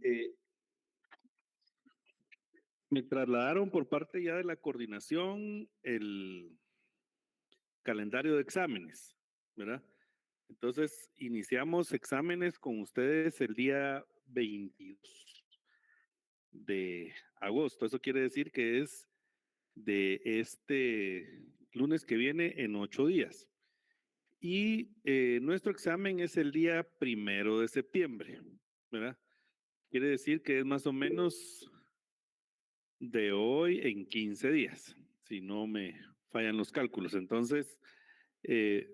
Eh, Me trasladaron por parte ya de la coordinación el calendario de exámenes, ¿verdad? Entonces, iniciamos exámenes con ustedes el día 22 de agosto. Eso quiere decir que es de este lunes que viene en 8 días. Y nuestro examen es el día 1 de septiembre, ¿verdad? Quiere decir que es más o menos de hoy en 15 días, si no me fallan los cálculos. Entonces,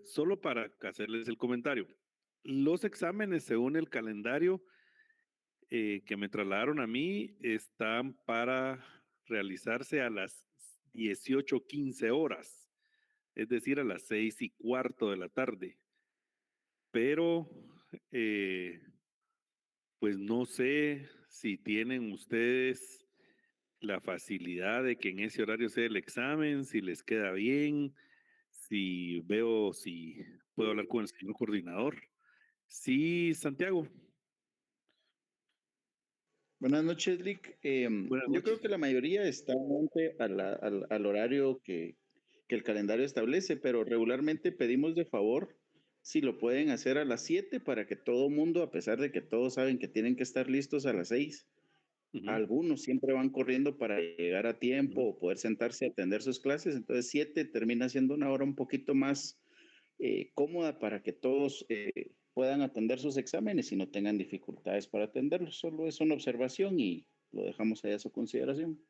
solo para hacerles el comentario, los exámenes según el calendario que me trasladaron a mí están para realizarse a las 18:15 horas, es decir, a las 6:15 de la tarde. Pero, pues no sé si tienen ustedes la facilidad de que en ese horario sea el examen, si les queda bien, si veo si puedo hablar con el señor coordinador. Sí, Santiago. Buenas noches, Lick. Buenas Yo creo noches. que la mayoría está al horario que el calendario establece, pero regularmente pedimos de favor si lo pueden hacer a las 7 para que todo mundo, a pesar de que todos saben que tienen que estar listos a las 6, Ujú, algunos siempre van corriendo para llegar a tiempo ujú. o poder sentarse a atender sus clases. Entonces 7 termina siendo una hora un poquito más cómoda para que todos puedan atender sus exámenes y no tengan dificultades para atenderlos. Solo es una observación y lo dejamos ahí a su consideración.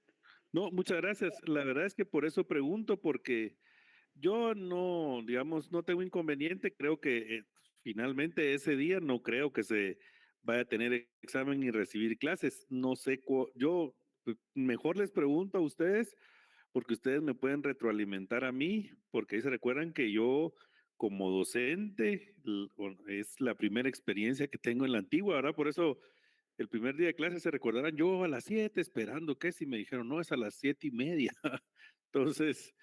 No, muchas gracias. La verdad es que por eso pregunto, porque yo no, digamos, no tengo inconveniente. Creo que finalmente ese día no creo que se vaya a tener examen y recibir clases. No sé, yo mejor les pregunto a ustedes porque ustedes me pueden retroalimentar a mí, porque ahí se recuerdan que yo como docente es la primera experiencia que tengo en la antigua, ¿verdad? Por eso el primer día de clase se recordarán yo a las 7 esperando que si me dijeron no, es a las 7:30. Entonces,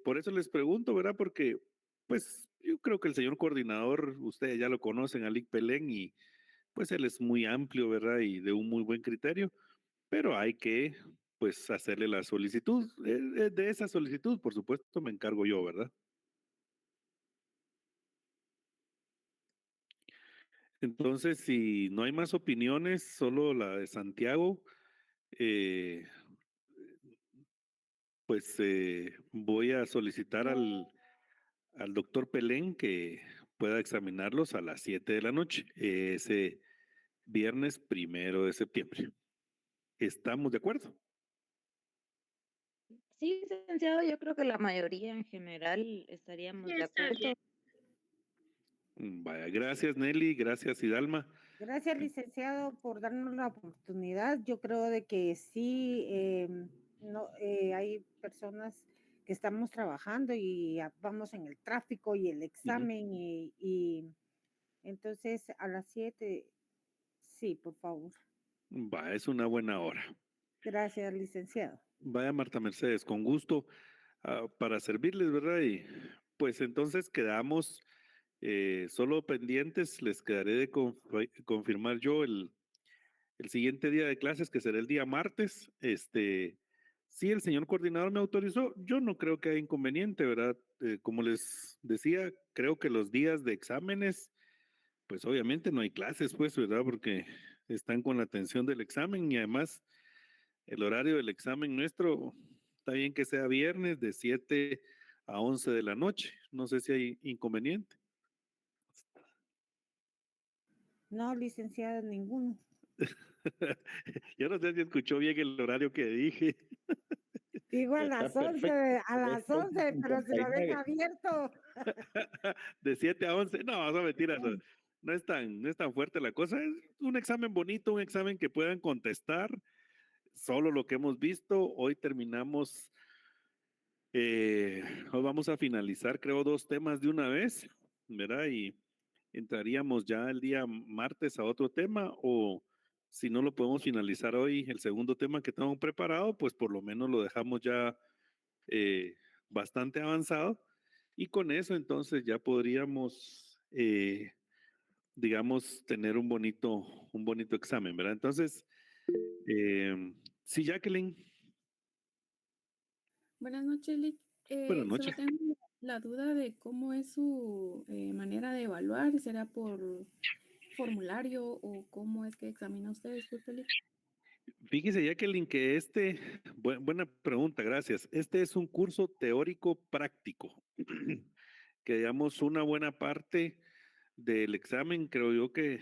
por eso les pregunto, ¿verdad? Porque pues yo creo que el señor coordinador, ustedes ya lo conocen, Alic Pelén, y pues él es muy amplio, ¿verdad? Y de un muy buen criterio, pero hay que pues hacerle la solicitud. De esa solicitud, por supuesto, me encargo yo, ¿verdad? Entonces, si no hay más opiniones, solo la de Santiago, eh, pues voy a solicitar al doctor Pelén que pueda examinarlos a las 7 de la noche, ese viernes 1 de septiembre. ¿Estamos de acuerdo? Sí, licenciado, yo creo que la mayoría en general estaríamos Sí, de está acuerdo. bien. Vaya, gracias Nelly, gracias Hidalma. Gracias, licenciado, por darnos la oportunidad. Yo creo de que sí, no, hay personas que estamos trabajando y vamos en el tráfico y el examen y entonces a las 7, sí, por favor. Va, es una buena hora. Gracias, licenciado. Vaya Marta Mercedes, con gusto para servirles, ¿verdad? Y pues entonces quedamos solo pendientes, les quedaré de confirmar yo el siguiente día de clases, que será el día martes. Si el señor coordinador me autorizó, yo no creo que haya inconveniente, ¿verdad? Como les decía, creo que los días de exámenes, pues obviamente no hay clases, pues, ¿verdad? Porque están con la atención del examen y además el horario del examen nuestro, está bien que sea viernes de 7 a 11 de la noche. No sé si hay inconveniente. No, licenciado, ninguno. Yo no sé si escuchó bien el horario que dije. Digo a Está las 11, perfecto. a las 11, pero si lo deja abierto. De 7 a 11, no, son mentiras. No es tan fuerte la cosa. Es un examen bonito, un examen que puedan contestar. Solo lo que hemos visto. Hoy terminamos, hoy vamos a finalizar, creo, 2 temas de una vez, ¿verdad? Y entraríamos ya el día martes a otro tema, o si no lo podemos finalizar hoy, el segundo tema que tengo preparado, pues por lo menos lo dejamos ya bastante avanzado, y con eso entonces ya podríamos digamos, tener un bonito examen, ¿verdad? Entonces, sí, Jacqueline, Buenas noches, Lick. buenas Solo noches. tengo la duda de cómo es su manera de evaluar. ¿Será por formulario o cómo es que examina usted? Disculpe, Lick. Fíjese, Jacqueline, que buena pregunta, gracias. Este es un curso teórico práctico, que digamos una buena parte del examen, creo yo que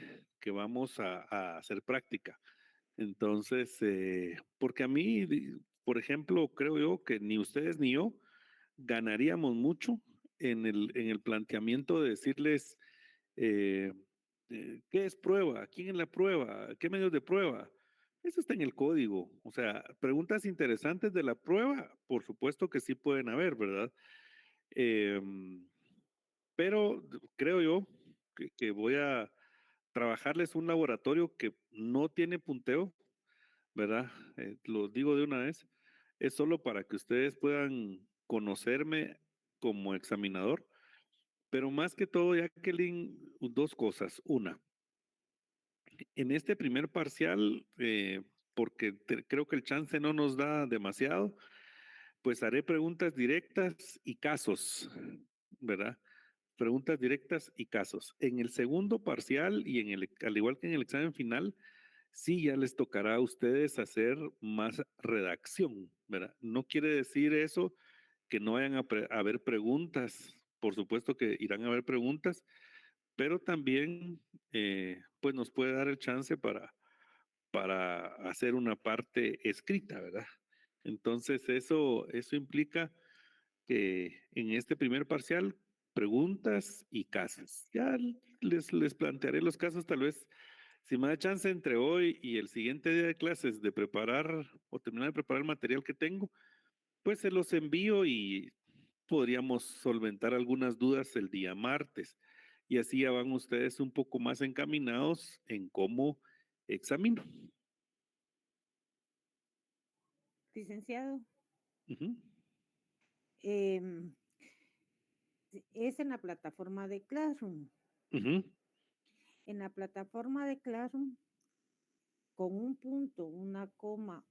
vamos a hacer práctica. Entonces, porque a mí, por ejemplo, creo yo que ni ustedes ni yo ganaríamos mucho en el planteamiento de decirles eh, qué es prueba, quién es la prueba, qué medios de prueba. Eso está en el código. O sea, preguntas interesantes de la prueba, por supuesto que sí pueden haber, ¿verdad? Em, pero creo yo que voy a trabajarles un laboratorio que no tiene punteo, ¿verdad? Lo digo de una vez, es solo para que ustedes puedan conocerme como examinador, pero más que todo, Jacqueline, dos cosas. Una, en este primer parcial, porque creo que el chance no nos da demasiado, pues haré preguntas directas y casos, ¿verdad? Preguntas directas y casos. En el segundo parcial y al igual que en el examen final, sí ya les tocará a ustedes hacer más redacción, ¿verdad? No quiere decir eso que no vayan a haber preguntas, por supuesto que irán a haber preguntas, pero también pues nos puede dar el chance para hacer una parte escrita, ¿verdad? Entonces eso implica que en este primer parcial, preguntas y casos. Ya les plantearé los casos tal vez, si me da chance entre hoy y el siguiente día de clases de preparar o terminar de preparar el material que tengo, pues se los envío y podríamos solventar algunas dudas el día martes. Y así ya van ustedes un poco más encaminados en cómo examino. Licenciado, Ujú, em, es en la plataforma de Classroom. ujú. En la plataforma de Classroom, con un punto, una coma,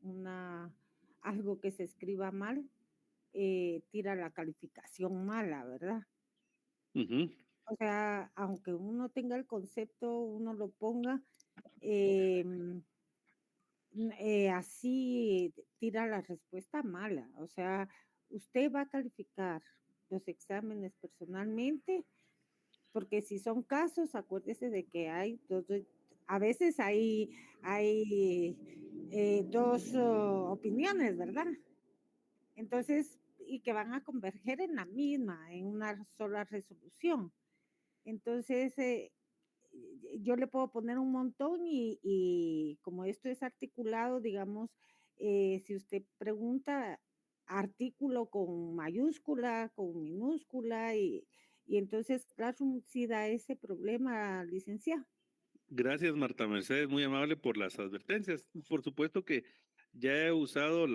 algo que se escriba mal, tira la calificación mala, ¿verdad? Ujú. O sea, aunque uno tenga el concepto, uno lo ponga, em, así tira la respuesta mala. O sea, usted va a calificar los exámenes personalmente, porque si son casos, acuérdese de que a veces hay dos opiniones, ¿verdad? Entonces, y que van a converger en la misma, en una sola resolución. Entonces, yo le puedo poner un montón y como esto es articulado, digamos, si usted pregunta artículo con mayúscula, con minúscula, y entonces Classroom sí da ese problema, licenciado. Gracias, Marta Mercedes, muy amable por las advertencias. Por supuesto que ya he usado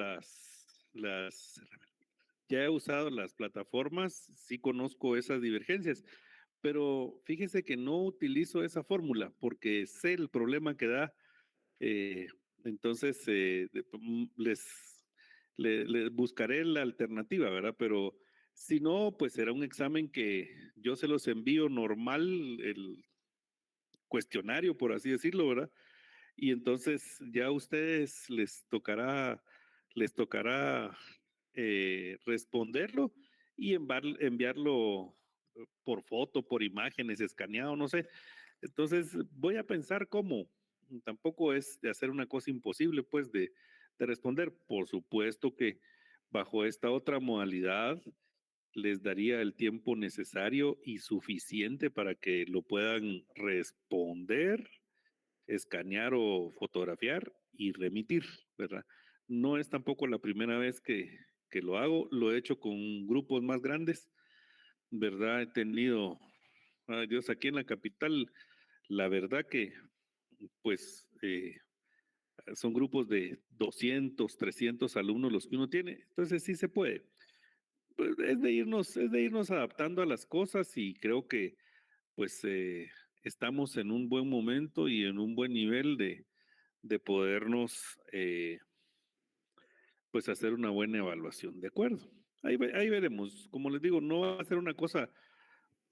ya he usado las plataformas, sí conozco esas divergencias, pero fíjese que no utilizo esa fórmula porque sé el problema que da. eh, entonces, les buscaré la alternativa, ¿verdad? Pero si no, pues será un examen que yo se los envío normal, el cuestionario, por así decirlo, ¿verdad? Y entonces ya a ustedes les tocará responderlo y enviarlo por foto, por imágenes, escaneado, no sé. Entonces voy a pensar cómo. Tampoco es de hacer una cosa imposible, pues, de responder. Por supuesto que bajo esta otra modalidad les daría el tiempo necesario y suficiente para que lo puedan responder, escanear o fotografiar y remitir, ¿verdad? No es tampoco la primera vez que lo hago, lo he hecho con grupos más grandes, ¿verdad? He tenido, ay Dios, aquí en la capital, la verdad que, pues, son grupos de 200, 300 alumnos los que uno tiene, entonces sí se puede. Pues es de irnos adaptando a las cosas y creo que, pues, estamos en un buen momento y en un buen nivel de podernos pues hacer una buena evaluación, ¿de acuerdo? Ahí veremos. Como les digo, no va a ser una cosa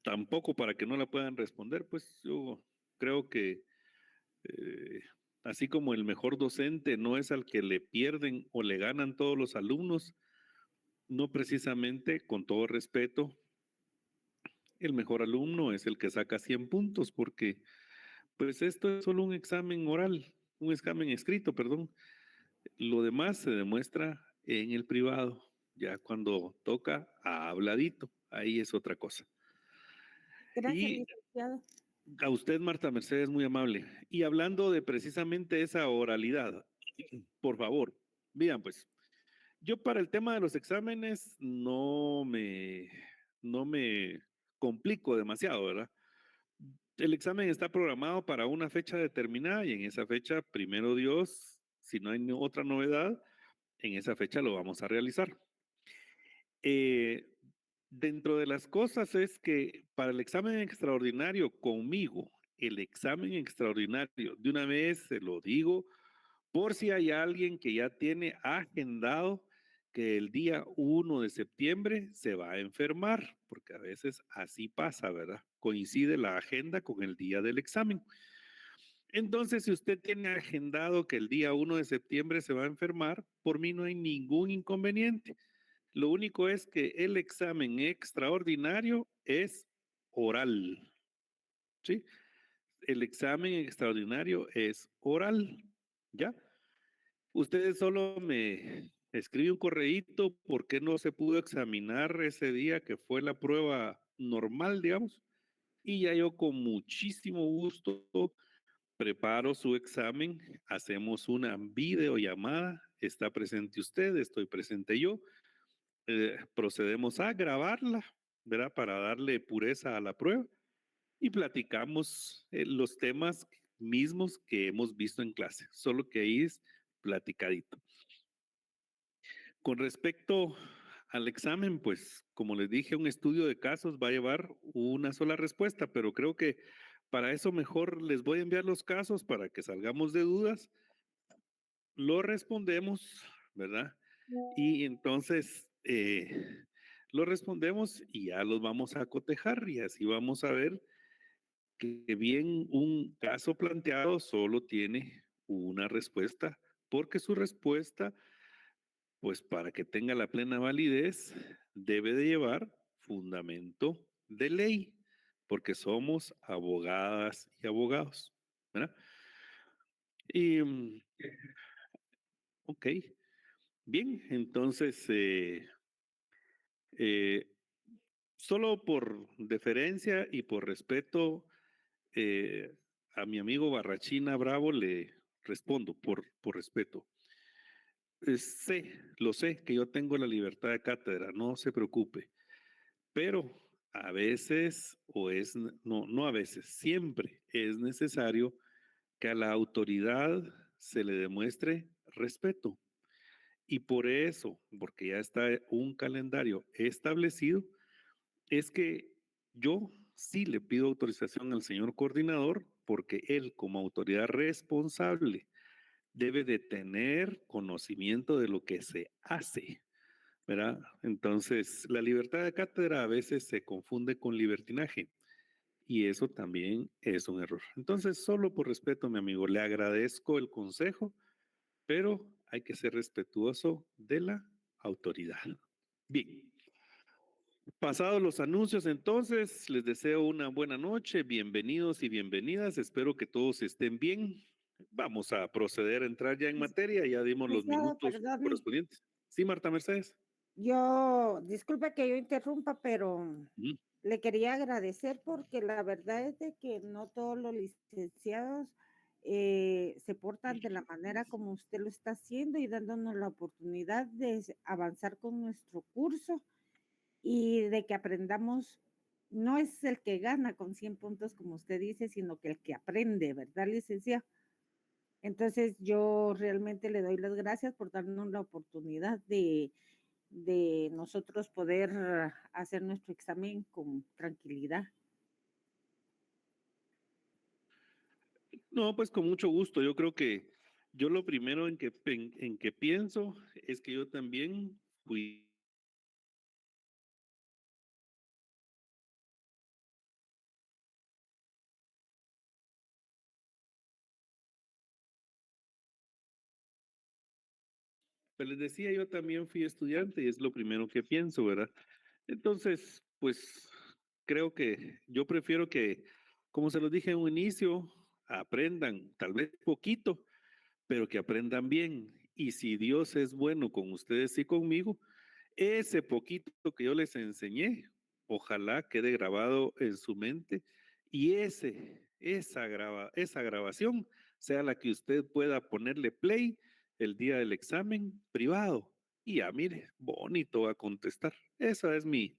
tampoco para que no la puedan responder, pues yo creo que eh, así como el mejor docente no es al que le pierden o le ganan todos los alumnos, no precisamente, con todo respeto, el mejor alumno es el que saca 100 puntos, porque pues esto es solo un examen oral, un examen escrito, perdón. Lo demás se demuestra en el privado, ya cuando toca a habladito, ahí es otra cosa. Gracias, Y licenciado. a usted, Marta Mercedes, muy amable. Y hablando de precisamente esa oralidad, por favor, vean pues, yo para el tema de los exámenes no me complico demasiado, ¿verdad? El examen está programado para una fecha determinada y en esa fecha, primero Dios, si no hay otra novedad, en esa fecha lo vamos a realizar. Eh, Dentro de las cosas es que para el examen extraordinario conmigo, el examen extraordinario, de una vez se lo digo, por si hay alguien que ya tiene agendado que el día 1 de septiembre se va a enfermar, porque a veces así pasa, ¿verdad? Coincide la agenda con el día del examen. Entonces, si usted tiene agendado que el día 1 de septiembre se va a enfermar, por mí no hay ningún inconveniente. Lo único es que el examen extraordinario es oral, ¿sí? El examen extraordinario es oral, ¿ya? Ustedes solo me escribe un correíto por qué no se pudo examinar ese día que fue la prueba normal, digamos, y ya yo con muchísimo gusto preparo su examen, hacemos una videollamada, está presente usted, estoy presente yo, procedemos a grabarla, ¿verdad? Para darle pureza a la prueba y platicamos los temas mismos que hemos visto en clase, solo que ahí es platicadito. Con respecto al examen, pues como les dije, un estudio de casos va a llevar una sola respuesta, pero creo que para eso mejor les voy a enviar los casos para que salgamos de dudas, lo respondemos, ¿verdad? Y entonces lo respondemos y ya los vamos a cotejar y así vamos a ver que bien un caso planteado solo tiene una respuesta, porque su respuesta, pues para que tenga la plena validez, debe de llevar fundamento de ley, porque somos abogadas y abogados, ¿verdad? Y, ok, bien, entonces, eh, solo por deferencia y por respeto a mi amigo Barrachina Bravo le respondo por respeto. Lo sé que yo tengo la libertad de cátedra, no se preocupe, pero a veces, no a veces, siempre es necesario que a la autoridad se le demuestre respeto. Y por eso, porque ya está un calendario establecido, es que yo sí le pido autorización al señor coordinador porque él como autoridad responsable debe de tener conocimiento de lo que se hace, ¿verdad? Entonces, la libertad de cátedra a veces se confunde con libertinaje y eso también es un error. Entonces, solo por respeto, mi amigo, le agradezco el consejo, pero hay que ser respetuoso de la autoridad. Bien. Pasados los anuncios, entonces, les deseo una buena noche, bienvenidos y bienvenidas, espero que todos estén bien. Vamos a proceder a entrar ya en materia, ya dimos los Licenciado, minutos perdone. correspondientes. Sí, Marta Mercedes. Yo, disculpe que yo interrumpa, pero Mm. le quería agradecer porque la verdad es de que no todos los licenciados se portan de la manera como usted lo está haciendo y dándonos la oportunidad de avanzar con nuestro curso y de que aprendamos. No es el que gana con 100 puntos, como usted dice, sino que el que aprende, ¿verdad, licenciado? Entonces, yo realmente le doy las gracias por darnos la oportunidad de nosotros poder hacer nuestro examen con tranquilidad. No, pues con mucho gusto. Yo creo que yo lo primero en que pienso es que yo también fui. Pues les decía, yo también fui estudiante y es lo primero que pienso, ¿verdad? Entonces, pues creo que yo prefiero que, como se los dije en un inicio, aprendan tal vez poquito, pero que aprendan bien. Y si Dios es bueno con ustedes y conmigo, ese poquito que yo les enseñé, ojalá quede grabado en su mente y esa grabación sea la que usted pueda ponerle play el día del examen privado. Y ya, mire, bonito va a contestar. Esa es mi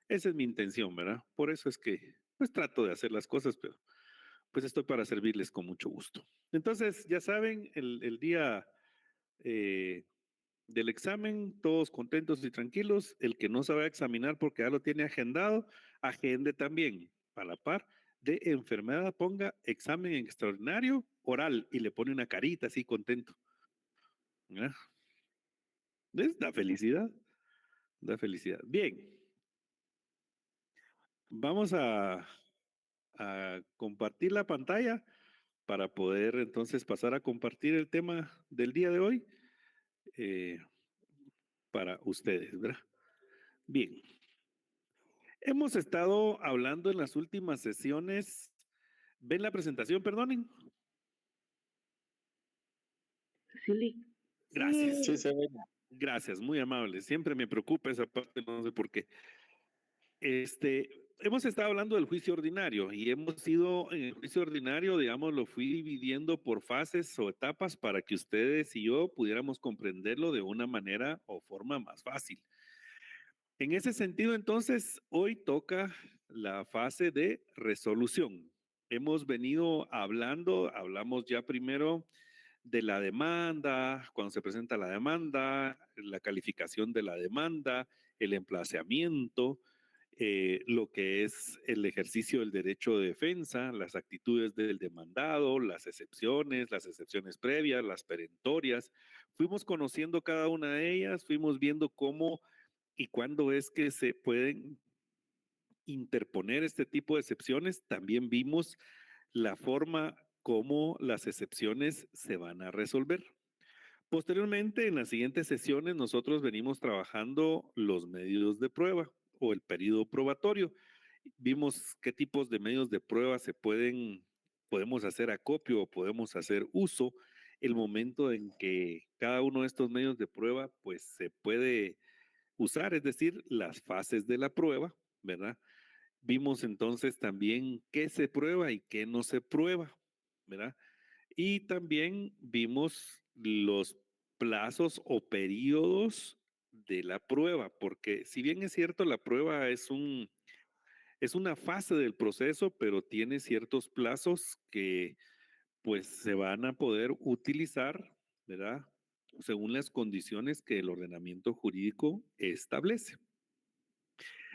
intención, ¿verdad? Por eso es que, pues trato de hacer las cosas, pero pues estoy para servirles con mucho gusto. Entonces, ya saben, el día eh, del examen, todos contentos y tranquilos. El que no sabe examinar porque ya lo tiene agendado, agende también a la par de enfermedad, ponga examen extraordinario oral y le pone una carita así contento. ¿Ah? ¿Ves? Da felicidad, da felicidad. Bien, vamos a compartir la pantalla para poder entonces pasar a compartir el tema del día de hoy eh, para ustedes, ¿verdad? Bien, hemos estado hablando en las últimas sesiones. ¿Ven la presentación, perdonen? Sí. Gracias, Sí, se ve. gracias, muy amable. Siempre me preocupa esa parte, no sé por qué. Hemos estado hablando del juicio ordinario y hemos ido en el juicio ordinario, digamos, lo fui dividiendo por fases o etapas para que ustedes y yo pudiéramos comprenderlo de una manera o forma más fácil. En ese sentido, entonces, hoy toca la fase de resolución. Hemos venido hablamos ya primero de la demanda, cuando se presenta la demanda, la calificación de la demanda, el emplazamiento, lo que es el ejercicio del derecho de defensa, las actitudes del demandado, las excepciones previas, las perentorias. Fuimos conociendo cada una de ellas, fuimos viendo cómo y cuándo es que se pueden interponer este tipo de excepciones. También vimos la forma como las excepciones se van a resolver. Posteriormente, en las siguientes sesiones, nosotros venimos trabajando los medios de prueba o el periodo probatorio. Vimos qué tipos de medios de prueba podemos hacer acopio o podemos hacer uso, el momento en que cada uno de estos medios de prueba pues se puede usar, es decir, las fases de la prueba, ¿verdad? Vimos entonces también qué se prueba y qué no se prueba, ¿verdad? Y también vimos los plazos o periodos de la prueba, porque si bien es cierto, la prueba es una fase del proceso, pero tiene ciertos plazos que pues se van a poder utilizar, ¿verdad? Según las condiciones que el ordenamiento jurídico establece.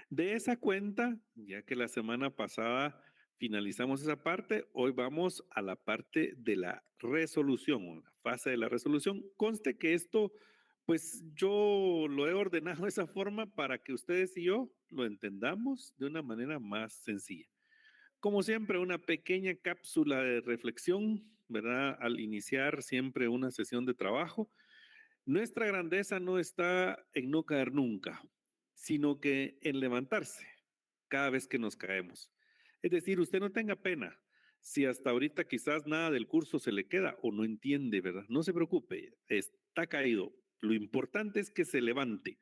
De esa cuenta, ya que la semana pasada finalizamos esa parte, hoy vamos a la parte de la resolución, o la fase de la resolución. Conste que esto, pues yo lo he ordenado de esa forma para que ustedes y yo lo entendamos de una manera más sencilla. Como siempre, una pequeña cápsula de reflexión, ¿verdad? Al iniciar siempre una sesión de trabajo. Nuestra grandeza no está en no caer nunca, sino que en levantarse cada vez que nos caemos. Es decir, usted no tenga pena. Si hasta ahorita quizás nada del curso se le queda o no entiende, ¿verdad? No se preocupe, está caído. Lo importante es que se levante,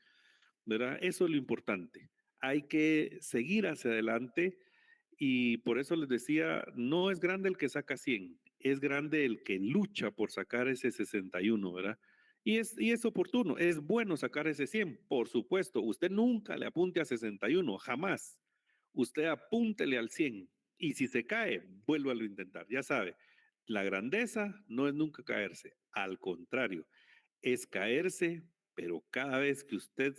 ¿verdad? Eso es lo importante. Hay que seguir hacia adelante y por eso les decía, no es grande el que saca 100, es grande el que lucha por sacar ese 61, ¿verdad? Y es oportuno, es bueno sacar ese 100, por supuesto. Usted nunca le apunte a 61, jamás. Usted apúntele al 100 y si se cae, vuélvalo a intentar. Ya sabe, la grandeza no es nunca caerse, al contrario, es caerse, pero cada vez que usted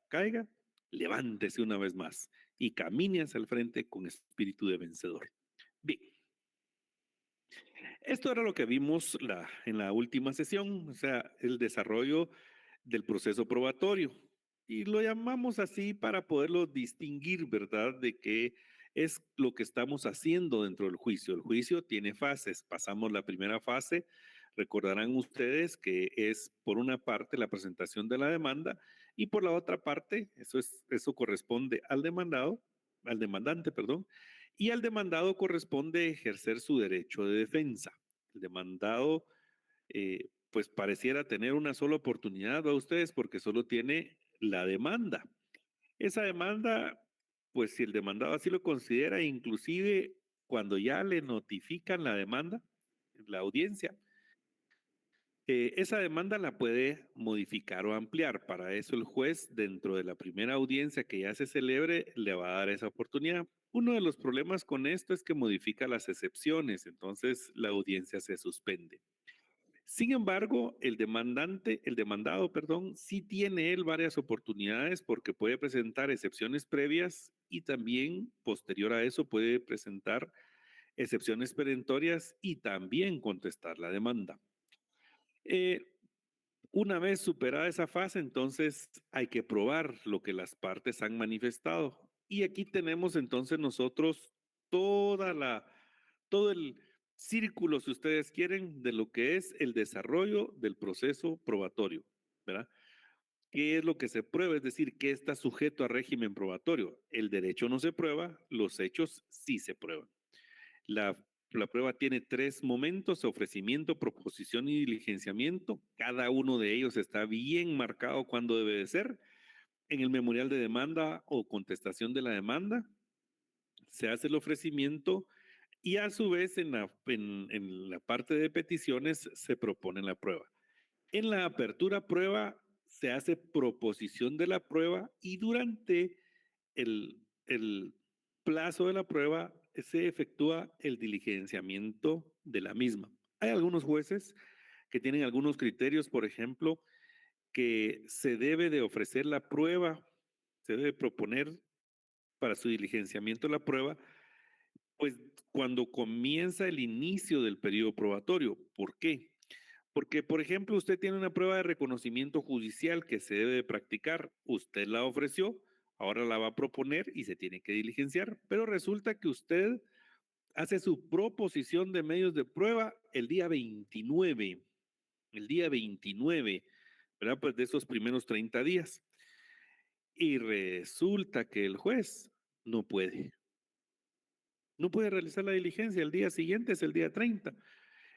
caiga, levántese una vez más y camine hacia el frente con espíritu de vencedor. Bien, Esto era lo que vimos en la última sesión, o sea, el desarrollo del proceso probatorio. Y lo llamamos así para poderlo distinguir, ¿verdad? De qué es lo que estamos haciendo dentro del juicio. El juicio tiene fases. Pasamos la primera fase. Recordarán ustedes que es por una parte la presentación de la demanda y por la otra parte, eso corresponde al demandante, perdón, y al demandado corresponde ejercer su derecho de defensa. El demandado pues pareciera tener una sola oportunidad a ustedes porque solo tiene la demanda. Esa demanda, pues si el demandado así lo considera, inclusive cuando ya le notifican la demanda, la audiencia, esa demanda la puede modificar o ampliar. Para eso el juez, dentro de la primera audiencia que ya se celebre, le va a dar esa oportunidad. Uno de los problemas con esto es que modifica las excepciones, entonces la audiencia se suspende. Sin embargo, el demandado, perdón, sí tiene él varias oportunidades porque puede presentar excepciones previas y también posterior a eso puede presentar excepciones perentorias y también contestar la demanda. Una vez superada esa fase, entonces hay que probar lo que las partes han manifestado. Y aquí tenemos entonces nosotros todo el círculo, si ustedes quieren, de lo que es el desarrollo del proceso probatorio, ¿verdad? ¿Qué es lo que se prueba? Es decir, ¿qué está sujeto a régimen probatorio? El derecho no se prueba, los hechos sí se prueban. La, la prueba tiene 3 momentos: ofrecimiento, proposición y diligenciamiento. Cada uno de ellos está bien marcado cuando debe de ser. En el memorial de demanda o contestación de la demanda se hace el ofrecimiento y a su vez en la parte de peticiones se propone la prueba. En la apertura prueba se hace proposición de la prueba y durante el plazo de la prueba se efectúa el diligenciamiento de la misma. Hay algunos jueces que tienen algunos criterios, por ejemplo, que se debe de ofrecer la prueba, se debe proponer para su diligenciamiento la prueba, pues cuando comienza el inicio del periodo probatorio. ¿Por qué? Porque, por ejemplo, usted tiene una prueba de reconocimiento judicial que se debe de practicar, usted la ofreció, ahora la va a proponer y se tiene que diligenciar, pero resulta que usted hace su proposición de medios de prueba el día 29, ¿verdad? Pues de esos primeros 30 días. Y resulta que el juez no puede. No puede realizar la diligencia, el día siguiente es el día 30.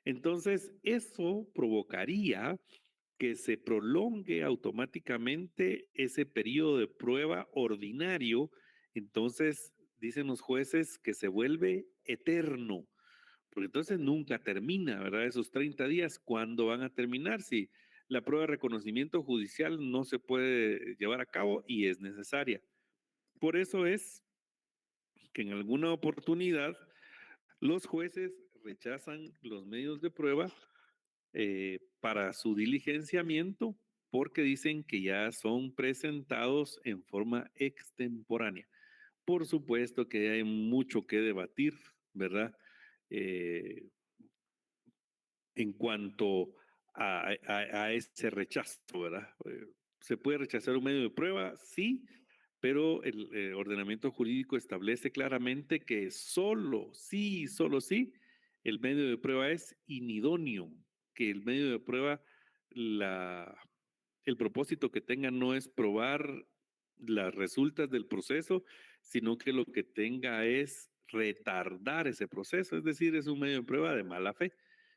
Entonces, eso provocaría que se prolongue automáticamente ese periodo de prueba ordinario. Entonces, dicen los jueces que se vuelve eterno, porque entonces nunca termina, ¿verdad? Esos 30 días, ¿cuándo van a terminar? Si la prueba de reconocimiento judicial no se puede llevar a cabo y es necesaria. Por eso es que en alguna oportunidad los jueces rechazan los medios de prueba para su diligenciamiento porque dicen que ya son presentados en forma extemporánea. Por supuesto que hay mucho que debatir, ¿verdad? Eh, en cuanto a ese rechazo, ¿verdad? ¿Se puede rechazar un medio de prueba? Sí, pero el ordenamiento jurídico establece claramente que solo sí, el medio de prueba es inidóneo, que el medio de prueba, el propósito que tenga no es probar las resultas del proceso, sino que lo que tenga es retardar ese proceso, es decir, es un medio de prueba de mala fe.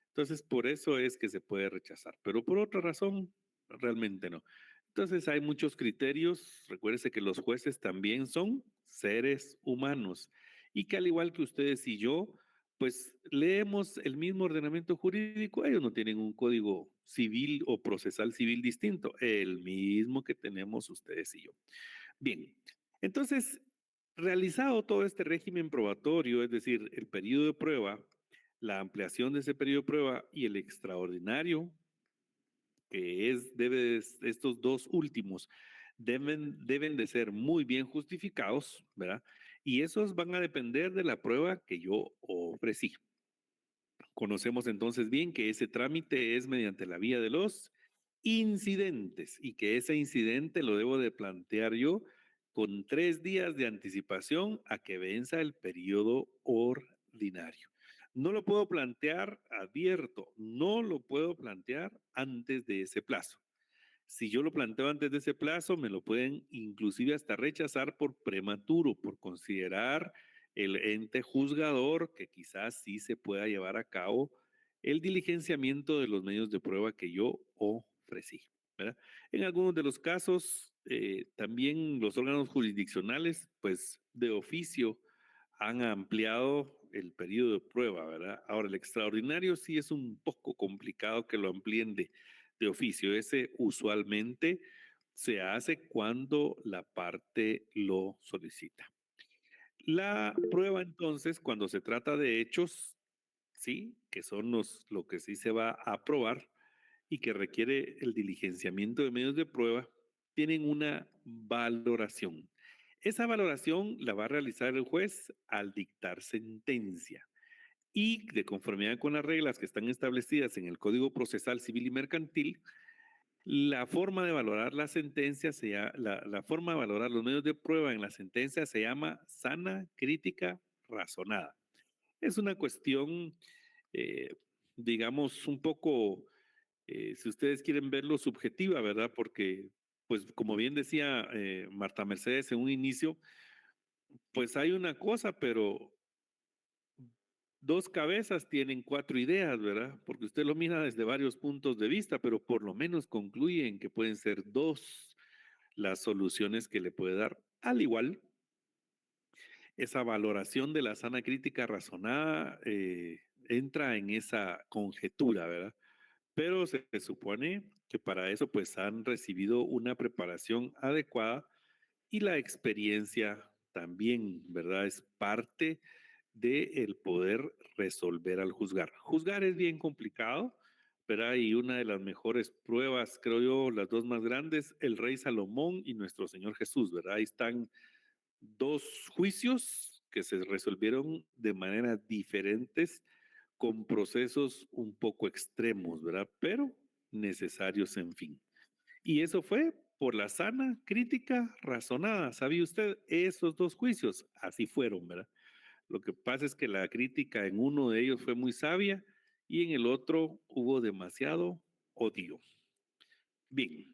Entonces, por eso es que se puede rechazar, pero por otra razón, realmente no. Entonces, hay muchos criterios. Recuérdese que los jueces también son seres humanos y que al igual que ustedes y yo, pues leemos el mismo ordenamiento jurídico. Ellos no tienen un código civil o procesal civil distinto, el mismo que tenemos ustedes y yo. Bien, entonces, realizado todo este régimen probatorio, es decir, el periodo de prueba, la ampliación de ese periodo de prueba y el extraordinario, que estos dos últimos, deben de ser muy bien justificados, ¿verdad? Y esos van a depender de la prueba que yo ofrecí. Conocemos entonces bien que ese trámite es mediante la vía de los incidentes y que ese incidente lo debo de plantear yo con 3 días de anticipación a que venza el periodo ordinario. No lo puedo plantear abierto, no lo puedo plantear antes de ese plazo. Si yo lo planteo antes de ese plazo, me lo pueden inclusive hasta rechazar por prematuro, por considerar el ente juzgador que quizás sí se pueda llevar a cabo el diligenciamiento de los medios de prueba que yo ofrecí, ¿verdad? En algunos de los casos, también los órganos jurisdiccionales, pues de oficio, han ampliado el periodo de prueba, ¿verdad? Ahora, el extraordinario sí es un poco complicado que lo amplíen de oficio. Ese usualmente se hace cuando la parte lo solicita. La prueba entonces, cuando se trata de hechos, sí, que son lo que sí se va a probar y que requiere el diligenciamiento de medios de prueba, tienen una valoración. Esa valoración la va a realizar el juez al dictar sentencia y de conformidad con las reglas que están establecidas en el Código Procesal Civil y Mercantil, la forma de valorar la sentencia, la forma de valorar los medios de prueba en la sentencia se llama sana crítica razonada. Es una cuestión, eh, digamos, un poco, si ustedes quieren verlo, subjetiva, ¿verdad? Porque, pues, como bien decía Marta Mercedes en un inicio, pues hay una cosa, pero 2 cabezas tienen 4 ideas, ¿verdad? Porque usted lo mira desde varios puntos de vista, pero por lo menos concluyen que pueden ser 2 las soluciones que le puede dar. Al igual, esa valoración de la sana crítica razonada entra en esa conjetura, ¿verdad? Pero se supone que para eso pues han recibido una preparación adecuada y la experiencia también, ¿verdad? Es parte del poder resolver al juzgar. Juzgar es bien complicado, ¿verdad? Y una de las mejores pruebas, creo yo, las 2 más grandes, el rey Salomón y nuestro Señor Jesús, ¿verdad? Ahí están 2 juicios que se resolvieron de maneras diferentes, con procesos un poco extremos, ¿verdad? Pero necesarios, en fin. Y eso fue por la sana crítica razonada. ¿Sabía usted? Esos 2 juicios, así fueron, ¿verdad? Lo que pasa es que la crítica en uno de ellos fue muy sabia y en el otro hubo demasiado odio. Bien,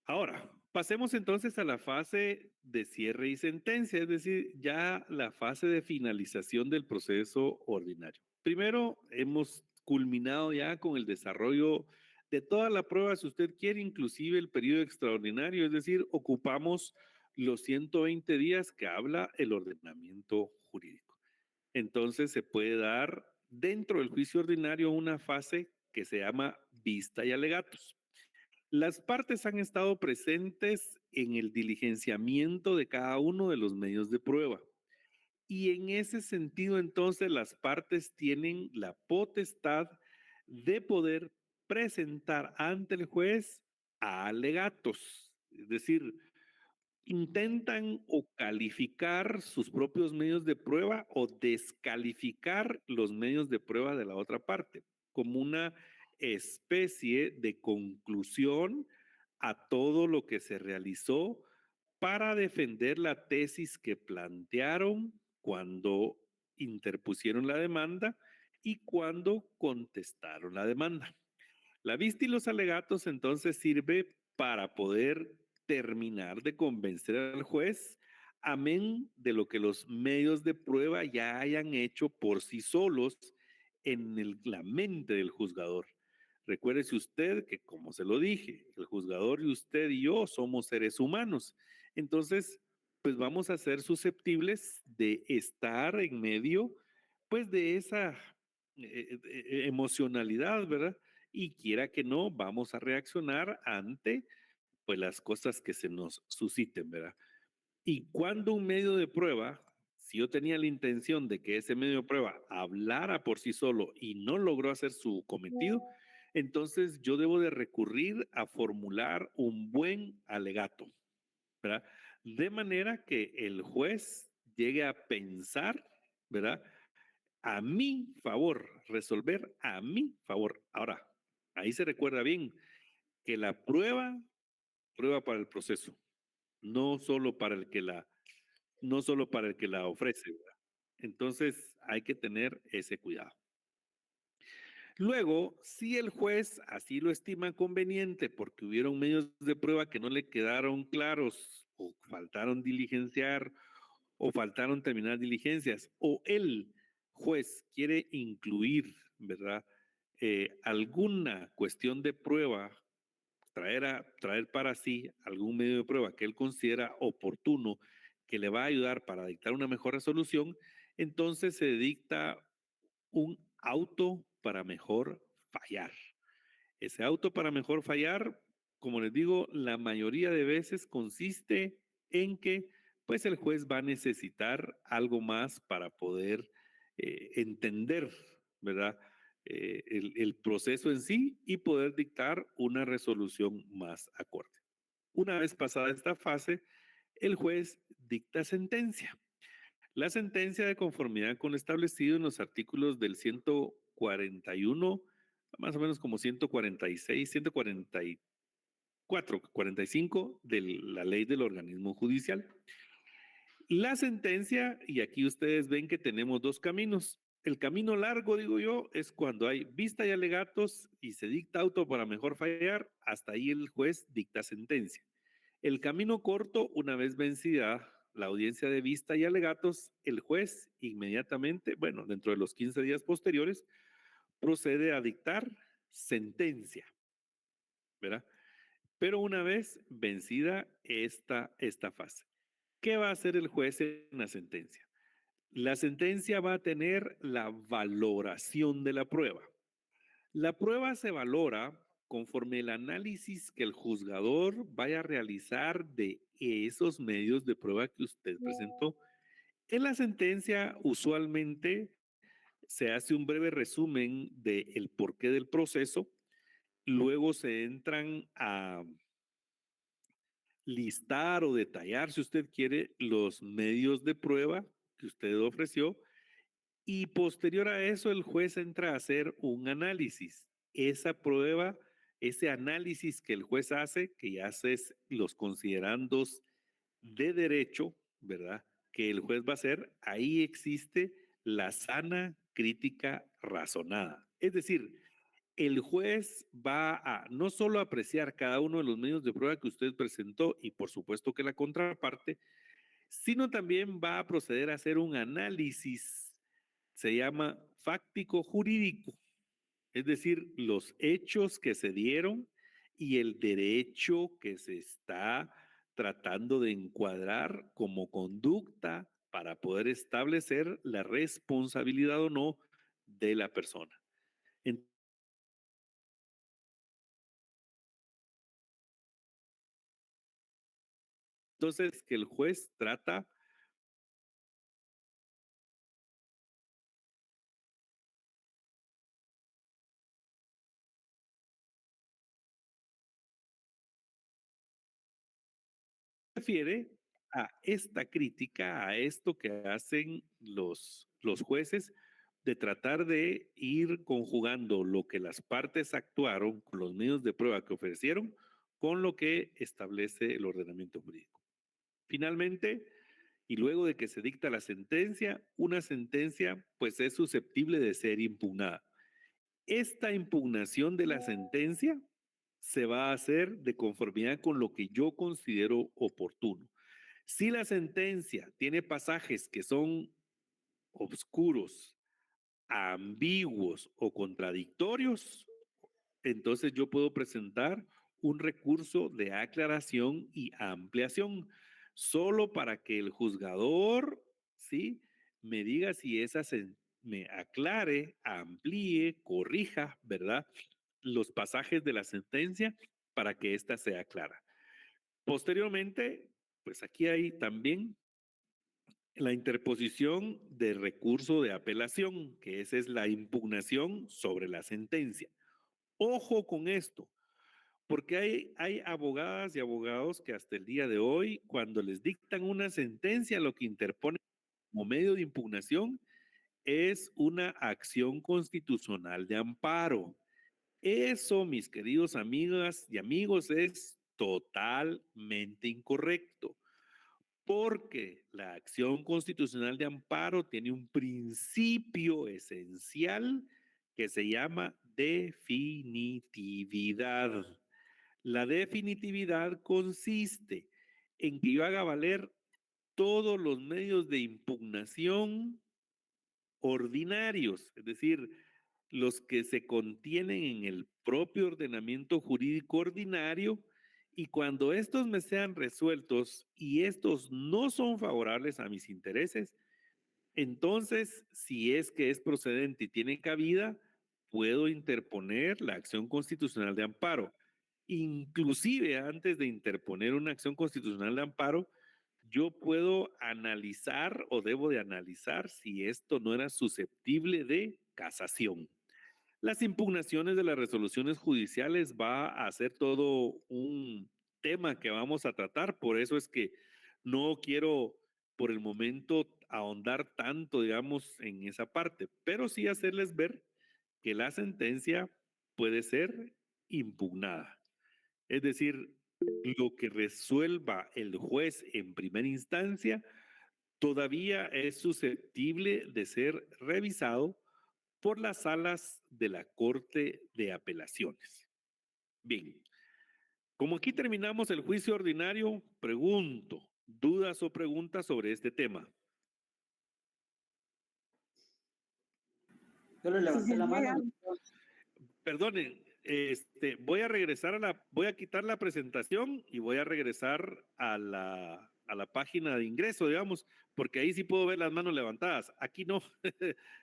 ahora pasemos entonces a la fase de cierre y sentencia, es decir, ya la fase de finalización del proceso ordinario. Primero, hemos culminado ya con el desarrollo de toda la prueba, si usted quiere, inclusive el periodo extraordinario, es decir, ocupamos los 120 días que habla el ordenamiento jurídico. Entonces se puede dar dentro del juicio ordinario una fase que se llama vista y alegatos. Las partes han estado presentes en el diligenciamiento de cada uno de los medios de prueba. Y en ese sentido, entonces, las partes tienen la potestad de poder presentar ante el juez alegatos. Es decir, intentan o calificar sus propios medios de prueba o descalificar los medios de prueba de la otra parte, como una especie de conclusión a todo lo que se realizó para defender la tesis que plantearon cuando interpusieron la demanda y cuando contestaron la demanda. La vista y los alegatos entonces sirve para poder terminar de convencer al juez, amén de lo que los medios de prueba ya hayan hecho por sí solos en la mente del juzgador. Recuérdese usted que, como se lo dije, el juzgador y usted y yo somos seres humanos. Entonces, pues vamos a ser susceptibles de estar en medio, pues de esa emocionalidad, ¿verdad? Y quiera que no, vamos a reaccionar ante pues las cosas que se nos susciten, ¿verdad? Y cuando un medio de prueba, si yo tenía la intención de que ese medio de prueba hablara por sí solo y no logró hacer su cometido, entonces yo debo de recurrir a formular un buen alegato, ¿verdad? De manera que el juez llegue a pensar, ¿verdad? a mi favor, resolver a mi favor. Ahora, ahí se recuerda bien que la prueba para el proceso, no solo para el que la ofrece, ¿verdad? Entonces hay que tener ese cuidado. Luego, si el juez así lo estima conveniente porque hubieron medios de prueba que no le quedaron claros o faltaron diligenciar o faltaron terminar diligencias o el juez quiere incluir, ¿verdad? Alguna cuestión de prueba, traer para sí algún medio de prueba que él considera oportuno, que le va a ayudar para dictar una mejor resolución, entonces se dicta un auto para mejor fallar. Ese auto para mejor fallar, como les digo, la mayoría de veces consiste en que pues el juez va a necesitar algo más para poder entender, ¿verdad? El proceso en sí y poder dictar una resolución más acorde. Una vez pasada esta fase, el juez dicta sentencia. La sentencia de conformidad con lo establecido en los artículos del 141, más o menos como 146, 144, 45 de la ley del organismo judicial. La sentencia, y aquí ustedes ven que tenemos dos caminos. El camino largo, digo yo, es cuando hay vista y alegatos y se dicta auto para mejor fallar, hasta ahí el juez dicta sentencia. El camino corto, una vez vencida la audiencia de vista y alegatos, el juez inmediatamente, bueno, dentro de los 15 días posteriores, procede a dictar sentencia, ¿verdad? Pero una vez vencida esta fase, ¿qué va a hacer el juez en la sentencia? La sentencia va a tener la valoración de la prueba. La prueba se valora conforme el análisis que el juzgador vaya a realizar de esos medios de prueba que usted presentó. En la sentencia, usualmente se hace un breve resumen del porqué del proceso, luego se entran a listar o detallar, si usted quiere, los medios de prueba que usted ofreció y posterior a eso el juez entra a hacer un análisis. Esa prueba, ese análisis que el juez hace, que ya hace los considerandos de derecho, ¿verdad? Que el juez va a hacer, ahí existe la sana crítica razonada. Es decir, el juez va a no solo apreciar cada uno de los medios de prueba que usted presentó y por supuesto que la contraparte, sino también va a proceder a hacer un análisis, se llama fáctico jurídico, es decir, los hechos que se dieron y el derecho que se está tratando de encuadrar como conducta para poder establecer la responsabilidad o no de la persona. Entonces, que el juez trata refiere a esta crítica, a esto que hacen los jueces, de tratar de ir conjugando lo que las partes actuaron con los medios de prueba que ofrecieron con lo que establece el ordenamiento jurídico. Finalmente, y luego de que se dicta la sentencia, una sentencia pues es susceptible de ser impugnada. Esta impugnación de la sentencia se va a hacer de conformidad con lo que yo considero oportuno. Si la sentencia tiene pasajes que son oscuros, ambiguos o contradictorios, entonces yo puedo presentar un recurso de aclaración y ampliación, solo para que el juzgador, ¿sí?, me diga si esa me aclare, amplíe, corrija, ¿verdad?, los pasajes de la sentencia para que ésta sea clara. Posteriormente, pues aquí hay también la interposición de recurso de apelación, que esa es la impugnación sobre la sentencia. Ojo con esto, porque hay abogadas y abogados que hasta el día de hoy, cuando les dictan una sentencia, lo que interponen como medio de impugnación es una acción constitucional de amparo. Eso, mis queridos amigas y amigos, es totalmente incorrecto, porque la acción constitucional de amparo tiene un principio esencial que se llama definitividad. La definitividad consiste en que yo haga valer todos los medios de impugnación ordinarios, es decir, los que se contienen en el propio ordenamiento jurídico ordinario, y cuando estos me sean resueltos y estos no son favorables a mis intereses, entonces, si es que es procedente y tiene cabida, puedo interponer la acción constitucional de amparo. Inclusive antes de interponer una acción constitucional de amparo, yo puedo analizar o debo de analizar si esto no era susceptible de casación. Las impugnaciones de las resoluciones judiciales va a ser todo un tema que vamos a tratar, por eso es que no quiero por el momento ahondar tanto, digamos, en esa parte, pero sí hacerles ver que la sentencia puede ser impugnada. Es decir, lo que resuelva el juez en primera instancia todavía es susceptible de ser revisado por las salas de la Corte de Apelaciones. Bien, como aquí terminamos el juicio ordinario, pregunto, ¿dudas o preguntas sobre este tema? Yo le levanté la mano. Perdonen, voy a regresar voy a quitar la presentación y voy a regresar a la página de ingreso, digamos, porque ahí sí puedo ver las manos levantadas. Aquí no.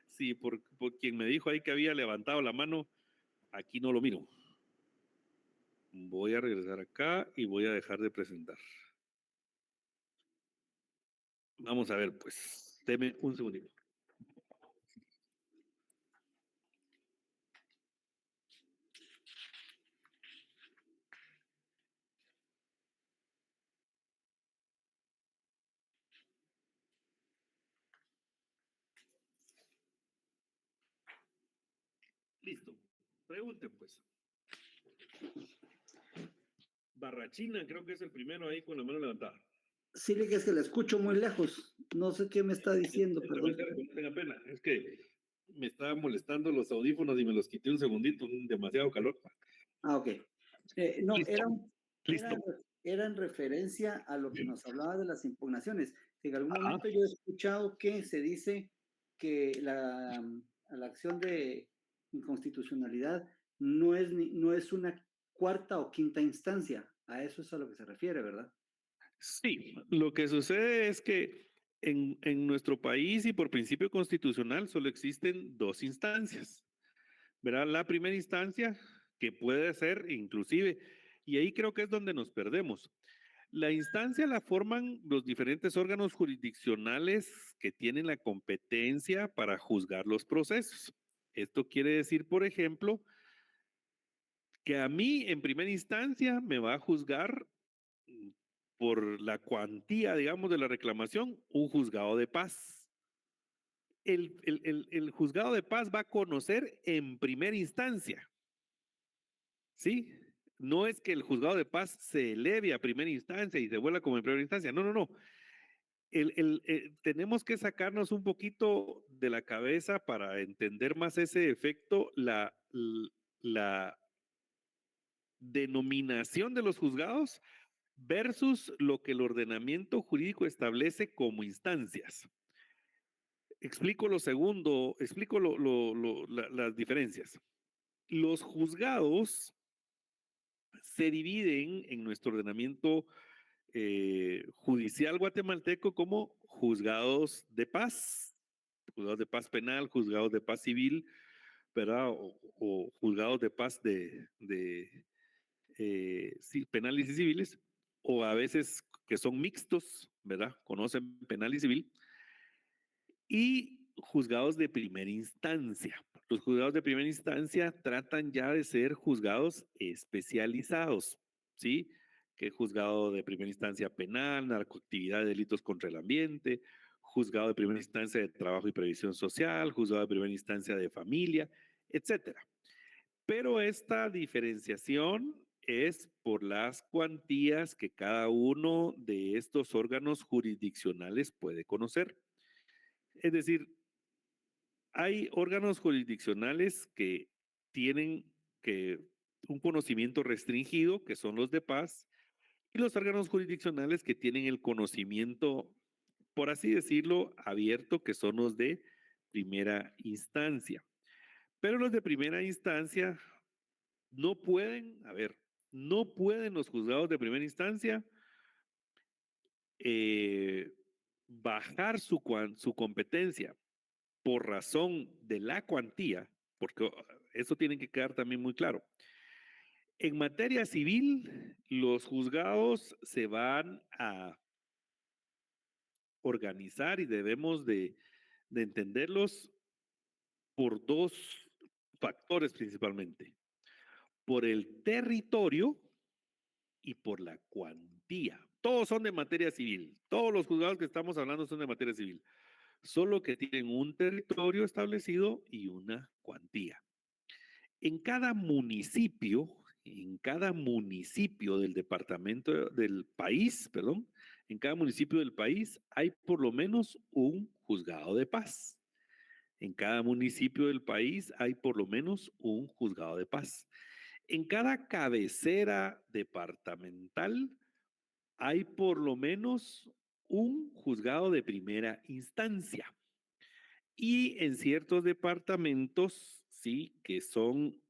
Sí, por quien me dijo ahí que había levantado la mano, aquí no lo miro. Voy a regresar acá y voy a dejar de presentar. Vamos a ver, pues, deme un segundito. Listo. Pregunten, pues. Barrachina, creo que es el primero ahí con la mano levantada. Sí, que es que la escucho muy lejos. No sé qué me está diciendo, perdón. No tenga pena, es que me estaban molestando los audífonos y me los quité un segundito, demasiado calor. Ah, ok. No, Listo. era en referencia a lo que nos hablaba de las impugnaciones. En algún Ajá. momento yo he escuchado que se dice que la acción de inconstitucionalidad no es una cuarta o quinta instancia. A eso es a lo que se refiere, ¿verdad? Sí, lo que sucede es que en nuestro país y por principio constitucional solo existen dos instancias, ¿verdad? La primera instancia, que puede ser inclusive, y ahí creo que es donde nos perdemos. La instancia la forman los diferentes órganos jurisdiccionales que tienen la competencia para juzgar los procesos. Esto quiere decir, por ejemplo, que a mí en primera instancia me va a juzgar por la cuantía, digamos, de la reclamación, un juzgado de paz. El juzgado de paz va a conocer en primera instancia, ¿sí? No es que el juzgado de paz se eleve a primera instancia y se vuelva como en primera instancia, no, no, no. Tenemos que sacarnos un poquito de la cabeza para entender más ese efecto, la denominación de los juzgados versus lo que el ordenamiento jurídico establece como instancias. Explico lo segundo, explico las diferencias. Los juzgados se dividen en nuestro ordenamiento judicial guatemalteco como juzgados de paz penal, juzgados de paz civil, ¿verdad? O juzgados de paz sí, penales y civiles, o a veces que son mixtos, ¿verdad? Conocen penal y civil, y juzgados de primera instancia. Los juzgados de primera instancia tratan ya de ser juzgados especializados, ¿sí? Que juzgado de primera instancia penal, narcoactividad, delitos contra el ambiente, juzgado de primera instancia de trabajo y previsión social, juzgado de primera instancia de familia, etcétera. Pero esta diferenciación es por las cuantías que cada uno de estos órganos jurisdiccionales puede conocer. Es decir, hay órganos jurisdiccionales que tienen un conocimiento restringido, que son los de paz, y los órganos jurisdiccionales que tienen el conocimiento, por así decirlo, abierto, que son los de primera instancia. Pero los de primera instancia no pueden, no pueden los juzgados de primera instancia bajar su competencia por razón de la cuantía, porque eso tiene que quedar también muy claro. En materia civil, los juzgados se van a organizar y debemos de entenderlos por dos factores principalmente, por el territorio y por la cuantía. Todos son de materia civil, todos los juzgados que estamos hablando son de materia civil, solo que tienen un territorio establecido y una cuantía. En cada municipio del departamento del país, perdón, en cada municipio del país hay por lo menos un juzgado de paz. En cada municipio del país hay por lo menos un juzgado de paz. En cada cabecera departamental hay por lo menos un juzgado de primera instancia. Y en ciertos departamentos, sí, que son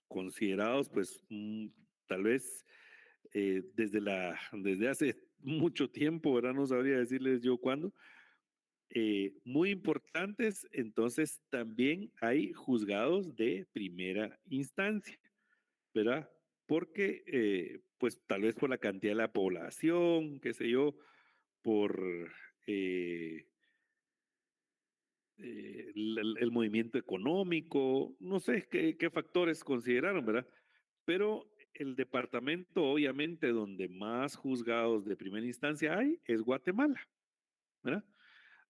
considerados, pues, tal vez desde hace mucho tiempo, ¿verdad? No sabría decirles yo cuándo. Muy importantes, entonces también hay juzgados de primera instancia, ¿verdad? Porque, pues, tal vez por la cantidad de la población, qué sé yo, por eh, el movimiento económico, no sé qué factores consideraron, ¿verdad? Pero el departamento, obviamente, donde más juzgados de primera instancia hay es Guatemala, ¿verdad?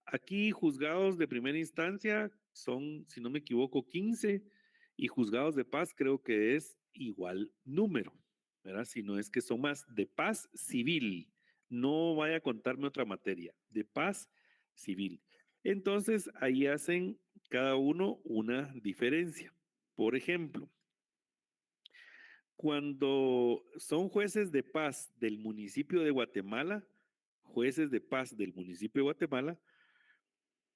Aquí juzgados de primera instancia son, si no me equivoco, 15 y juzgados de paz creo que es igual número, ¿verdad? Si no es que son más de paz civil. No vaya a contarme otra materia, de paz civil. Entonces, ahí hacen cada uno una diferencia. Por ejemplo, cuando son jueces de paz del municipio de Guatemala, jueces de paz del municipio de Guatemala,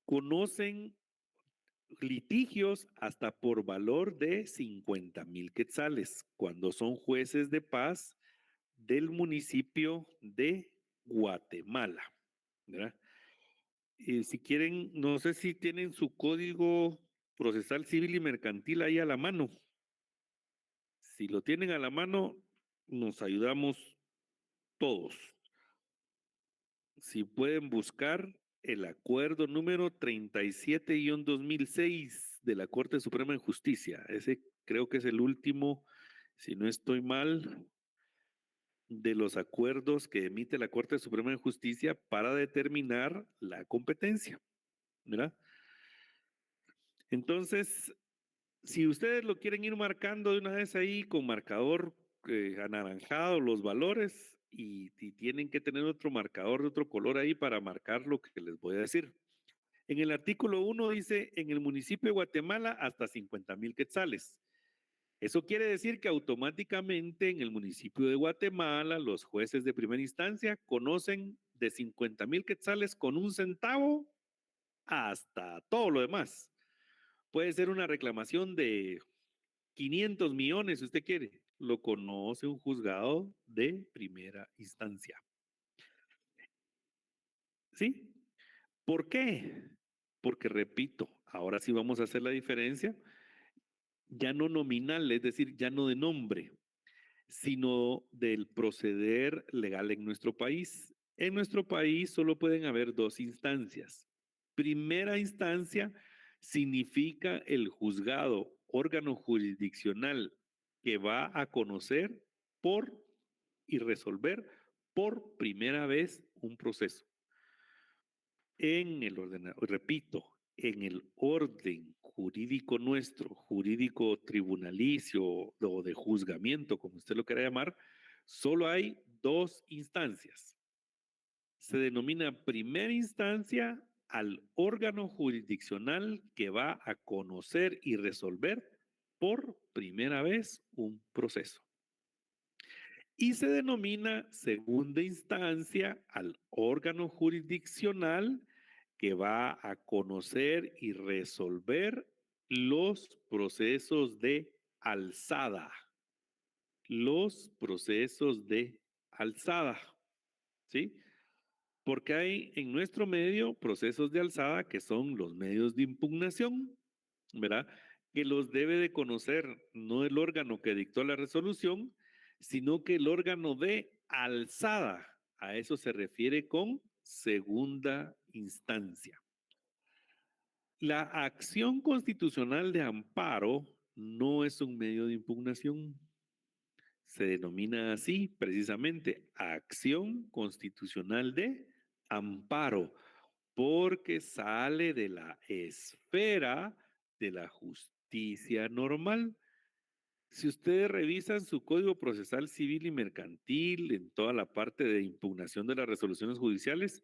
conocen litigios hasta por valor de 50,000 quetzales, cuando son jueces de paz del municipio de Guatemala, ¿verdad? Si quieren, no sé si tienen su código procesal civil y mercantil ahí a la mano. Si lo tienen a la mano, nos ayudamos todos. Si pueden buscar el acuerdo número 37-2006 de la Corte Suprema de Justicia. Ese creo que es el último, si no estoy mal, de los acuerdos que emite la Corte Suprema de Justicia para determinar la competencia, ¿verdad? Entonces, si ustedes lo quieren ir marcando de una vez ahí con marcador anaranjado los valores y tienen que tener otro marcador de otro color ahí para marcar lo que les voy a decir. En el artículo 1 dice, en el municipio de Guatemala hasta 50,000 quetzales. Eso quiere decir que automáticamente en el municipio de Guatemala los jueces de primera instancia conocen de 50,000 quetzales con un centavo hasta todo lo demás. Puede ser una reclamación de 500 millones, si usted quiere. Lo conoce un juzgado de primera instancia. ¿Sí? ¿Por qué? Porque, repito, ahora sí vamos a hacer la diferencia, ya no nominal, es decir, ya no de nombre, sino del proceder legal en nuestro país. En nuestro país solo pueden haber dos instancias. Primera instancia significa el juzgado, órgano jurisdiccional que va a conocer y resolver por primera vez un proceso. en el repito, en el orden jurídico nuestro, jurídico tribunalicio o de juzgamiento, como usted lo quiera llamar, solo hay dos instancias. Se denomina primera instancia al órgano jurisdiccional que va a conocer y resolver por primera vez un proceso. Y se denomina segunda instancia al órgano jurisdiccional que va a conocer y resolver los procesos de alzada. Los procesos de alzada, ¿sí? Porque hay en nuestro medio procesos de alzada que son los medios de impugnación, ¿verdad? Que los debe de conocer no el órgano que dictó la resolución, sino que el órgano de alzada. A eso se refiere con segunda instancia. La acción constitucional de amparo no es un medio de impugnación. Se denomina así precisamente acción constitucional de amparo, porque sale de la esfera de la justicia normal. Si ustedes revisan su Código Procesal Civil y Mercantil en toda la parte de impugnación de las resoluciones judiciales,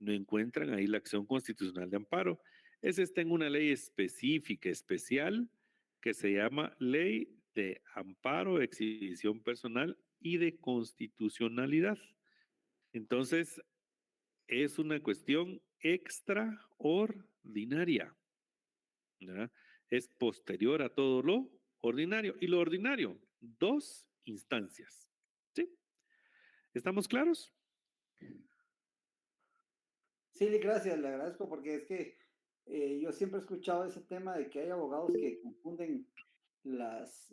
no encuentran ahí la acción constitucional de amparo. Esa está en una ley específica, especial, que se llama Ley de Amparo, Exhibición Personal y de Constitucionalidad. Entonces, es una cuestión extraordinaria, ¿verdad? Es posterior a todo lo ordinario. Y lo ordinario, dos instancias. ¿Sí? ¿Estamos claros? Sí, gracias, le agradezco porque es que yo siempre he escuchado ese tema de que hay abogados que confunden las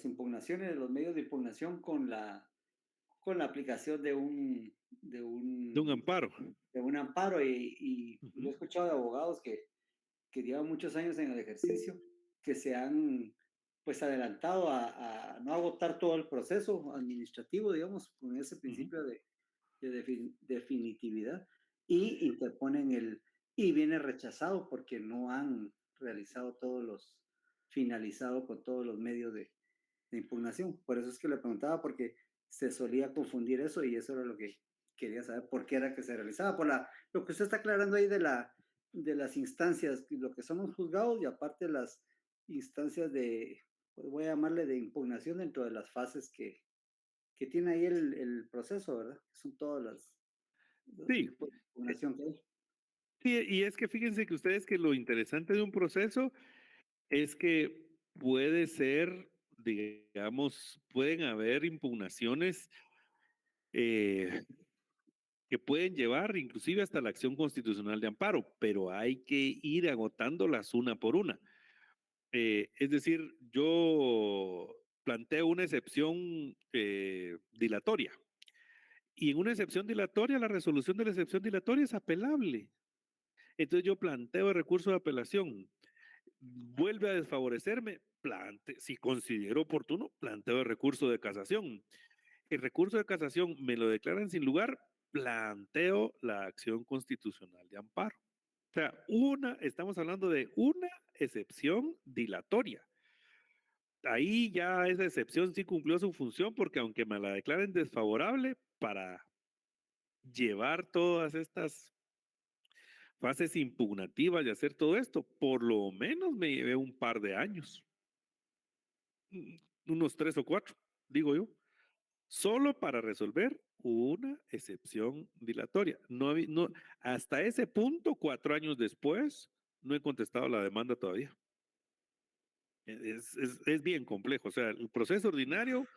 impugnaciones de los medios de impugnación con la aplicación de De un amparo. de un amparo y yo he escuchado de abogados que llevan muchos años en el ejercicio, que se han pues adelantado a no agotar todo el proceso administrativo, digamos, con ese principio de definitividad y interponen y viene rechazado porque no han realizado finalizado con todos los medios de impugnación. Por eso es que le preguntaba, porque se solía confundir eso y eso era lo que quería saber por qué era que se realizaba. Lo que usted está aclarando ahí de las instancias, lo que son los juzgados y aparte las instancias pues voy a llamarle de impugnación dentro de las fases que tiene ahí el proceso, ¿verdad? Son todas los Sí. tipos de impugnación que hay. Sí, y es que fíjense que ustedes que lo interesante de un proceso es que puede ser, digamos, pueden haber impugnaciones que pueden llevar inclusive hasta la acción constitucional de amparo, pero hay que ir agotándolas una por una. Es decir, yo planteo una excepción dilatoria. Y en una excepción dilatoria, la resolución de la excepción dilatoria es apelable. Entonces yo planteo el recurso de apelación. Vuelve a desfavorecerme, si considero oportuno, planteo el recurso de casación. El recurso de casación me lo declaran sin lugar, planteo la acción constitucional de amparo. O sea, estamos hablando de una excepción dilatoria. Ahí ya esa excepción sí cumplió su función porque aunque me la declaren desfavorable, para llevar todas estas fases impugnativas y hacer todo esto, por lo menos me llevé un par de años, unos 3 o 4, digo yo, solo para resolver una excepción dilatoria. Hasta ese punto, 4 años después, no he contestado la demanda todavía. Es bien complejo, o sea, el proceso ordinario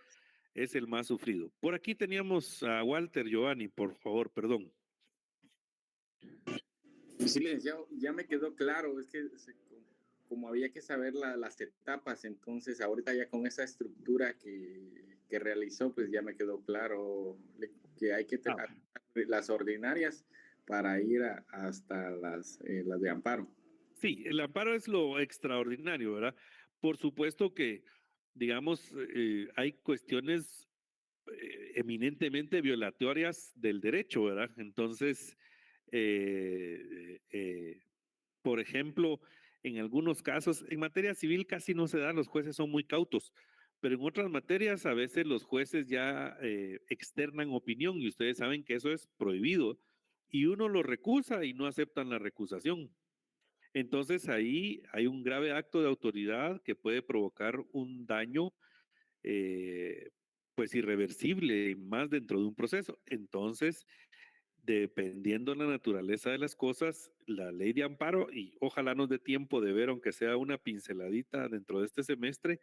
es el más sufrido. Por aquí teníamos a Walter Giovanni, por favor, perdón. Sí, licenciado, ya me quedó claro, es que como había que saber las etapas, entonces ahorita ya con esa estructura que realizó, pues ya me quedó claro que hay que tener las ordinarias para ir hasta las de amparo. Sí, el amparo es lo extraordinario, ¿verdad? Por supuesto que, digamos, hay cuestiones eminentemente violatorias del derecho, ¿verdad? Entonces, Por ejemplo, en algunos casos, en materia civil casi no se da, los jueces son muy cautos, pero en otras materias a veces los jueces ya externan opinión y ustedes saben que eso es prohibido y uno lo recusa y no aceptan la recusación. Entonces ahí hay un grave acto de autoridad que puede provocar un daño pues irreversible más dentro de un proceso. Entonces, dependiendo de la naturaleza de las cosas, la ley de amparo, y ojalá nos dé tiempo de ver, aunque sea una pinceladita dentro de este semestre,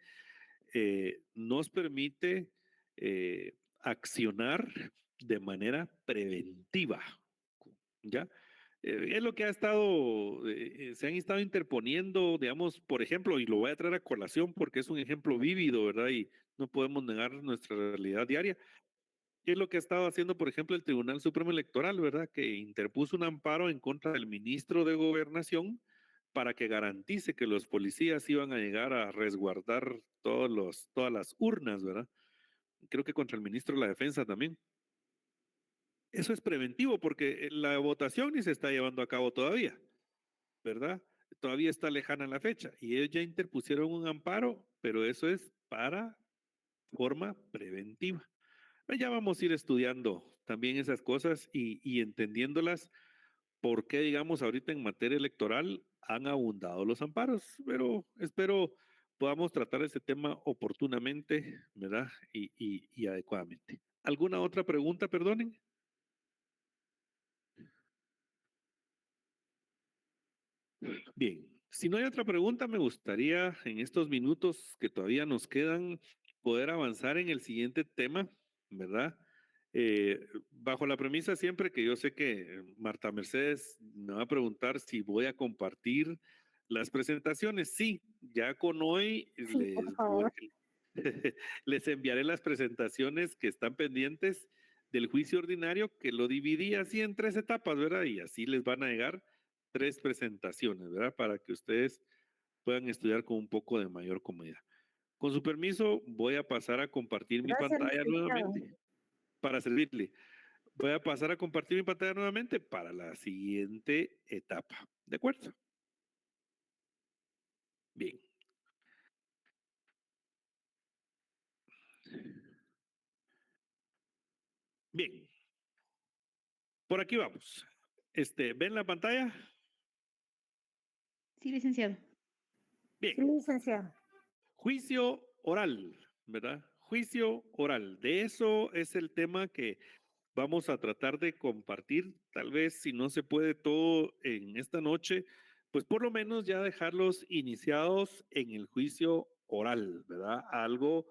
nos permite accionar de manera preventiva, ¿ya? Es lo que ha estado, se han estado interponiendo, digamos, por ejemplo, y lo voy a traer a colación porque es un ejemplo vívido, ¿verdad? Y no podemos negar nuestra realidad diaria. ¿Qué es lo que ha estado haciendo, por ejemplo, el Tribunal Supremo Electoral, ¿verdad? Que interpuso un amparo en contra del ministro de Gobernación para que garantice que los policías iban a llegar a resguardar todas las urnas, ¿verdad? Creo que contra el ministro de la Defensa también. Eso es preventivo porque la votación ni se está llevando a cabo todavía, ¿verdad? Todavía está lejana la fecha y ellos ya interpusieron un amparo, pero eso es para forma preventiva. Ya vamos a ir estudiando también esas cosas y entendiéndolas, por qué, digamos, ahorita en materia electoral han abundado los amparos, pero espero podamos tratar ese tema oportunamente, ¿verdad? Y adecuadamente. ¿Alguna otra pregunta, perdonen? Bien, si no hay otra pregunta, me gustaría en estos minutos que todavía nos quedan poder avanzar en el siguiente tema, ¿verdad? Bajo la premisa siempre que yo sé que Marta Mercedes me va a preguntar si voy a compartir las presentaciones. Sí, ya con hoy Sí, por favor. les enviaré las presentaciones que están pendientes del juicio ordinario, que lo dividí así en 3 etapas, ¿verdad? Y así les van a llegar 3 presentaciones, ¿verdad? Para que ustedes puedan estudiar con un poco de mayor comodidad. Con su permiso, voy a pasar a compartir mi Gracias, pantalla licenciado. nuevamente para servirle. Voy a pasar a compartir mi pantalla nuevamente para la siguiente etapa. ¿De acuerdo? Bien. Bien. Por aquí vamos. ¿Ven la pantalla? Sí, licenciado. Bien. Sí, licenciado. Juicio oral, ¿verdad? Juicio oral. De eso es el tema que vamos a tratar de compartir. Tal vez si no se puede todo en esta noche, pues por lo menos ya dejarlos iniciados en el juicio oral, ¿verdad? Algo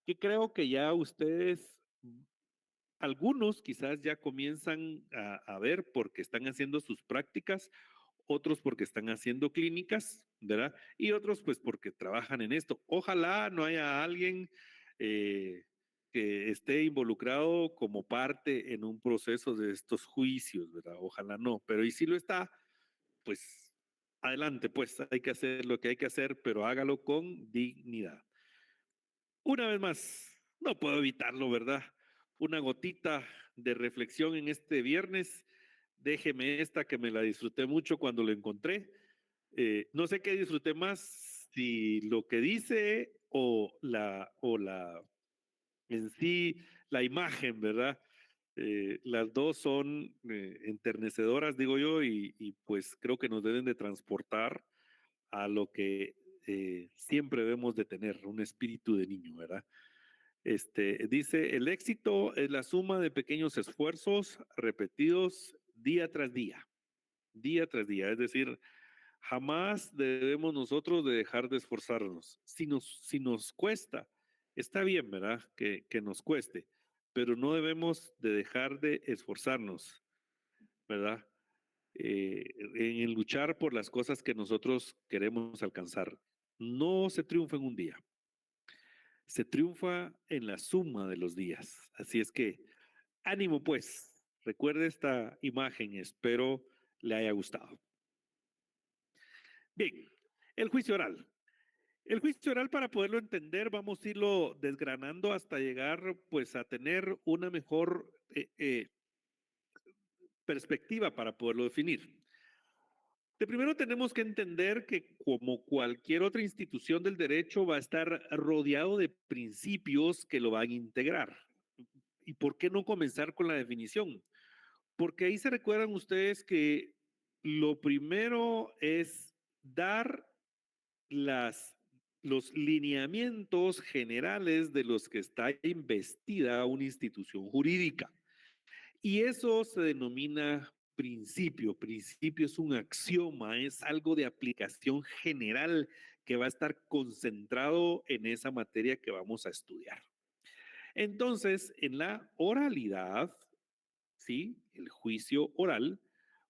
que creo que ya ustedes, algunos quizás ya comienzan a ver porque están haciendo sus prácticas, otros porque están haciendo clínicas, ¿verdad? Y otros pues porque trabajan en esto. Ojalá no haya alguien que esté involucrado como parte en un proceso de estos juicios, ¿verdad? Ojalá no, pero y si lo está, pues adelante, pues hay que hacer lo que hay que hacer, pero hágalo con dignidad. Una vez más, no puedo evitarlo, ¿verdad? Una gotita de reflexión en este viernes. Déjeme esta que me la disfruté mucho cuando lo encontré. No sé qué disfruté más, si lo que dice o en sí la imagen, ¿verdad? Las dos son enternecedoras, digo yo, y pues creo que nos deben de transportar a lo que siempre debemos de tener, un espíritu de niño, ¿verdad? Dice, el éxito es la suma de pequeños esfuerzos repetidos día tras día, es decir, jamás debemos nosotros de dejar de esforzarnos. Si nos cuesta, está bien, ¿verdad? Que nos cueste, pero no debemos de dejar de esforzarnos, ¿verdad? En luchar por las cosas que nosotros queremos alcanzar. No se triunfa en un día, se triunfa en la suma de los días. Así es que, ánimo pues, recuerde esta imagen, espero le haya gustado. Bien, el juicio oral. El juicio oral, para poderlo entender, vamos a irlo desgranando hasta llegar pues a tener una mejor perspectiva para poderlo definir. De primero tenemos que entender que como cualquier otra institución del derecho va a estar rodeado de principios que lo van a integrar. ¿Y por qué no comenzar con la definición? Porque ahí se recuerdan ustedes que lo primero es dar los lineamientos generales de los que está investida una institución jurídica. Y eso se denomina principio. Principio es un axioma, es algo de aplicación general que va a estar concentrado en esa materia que vamos a estudiar. Entonces, en la oralidad, ¿sí? El juicio oral,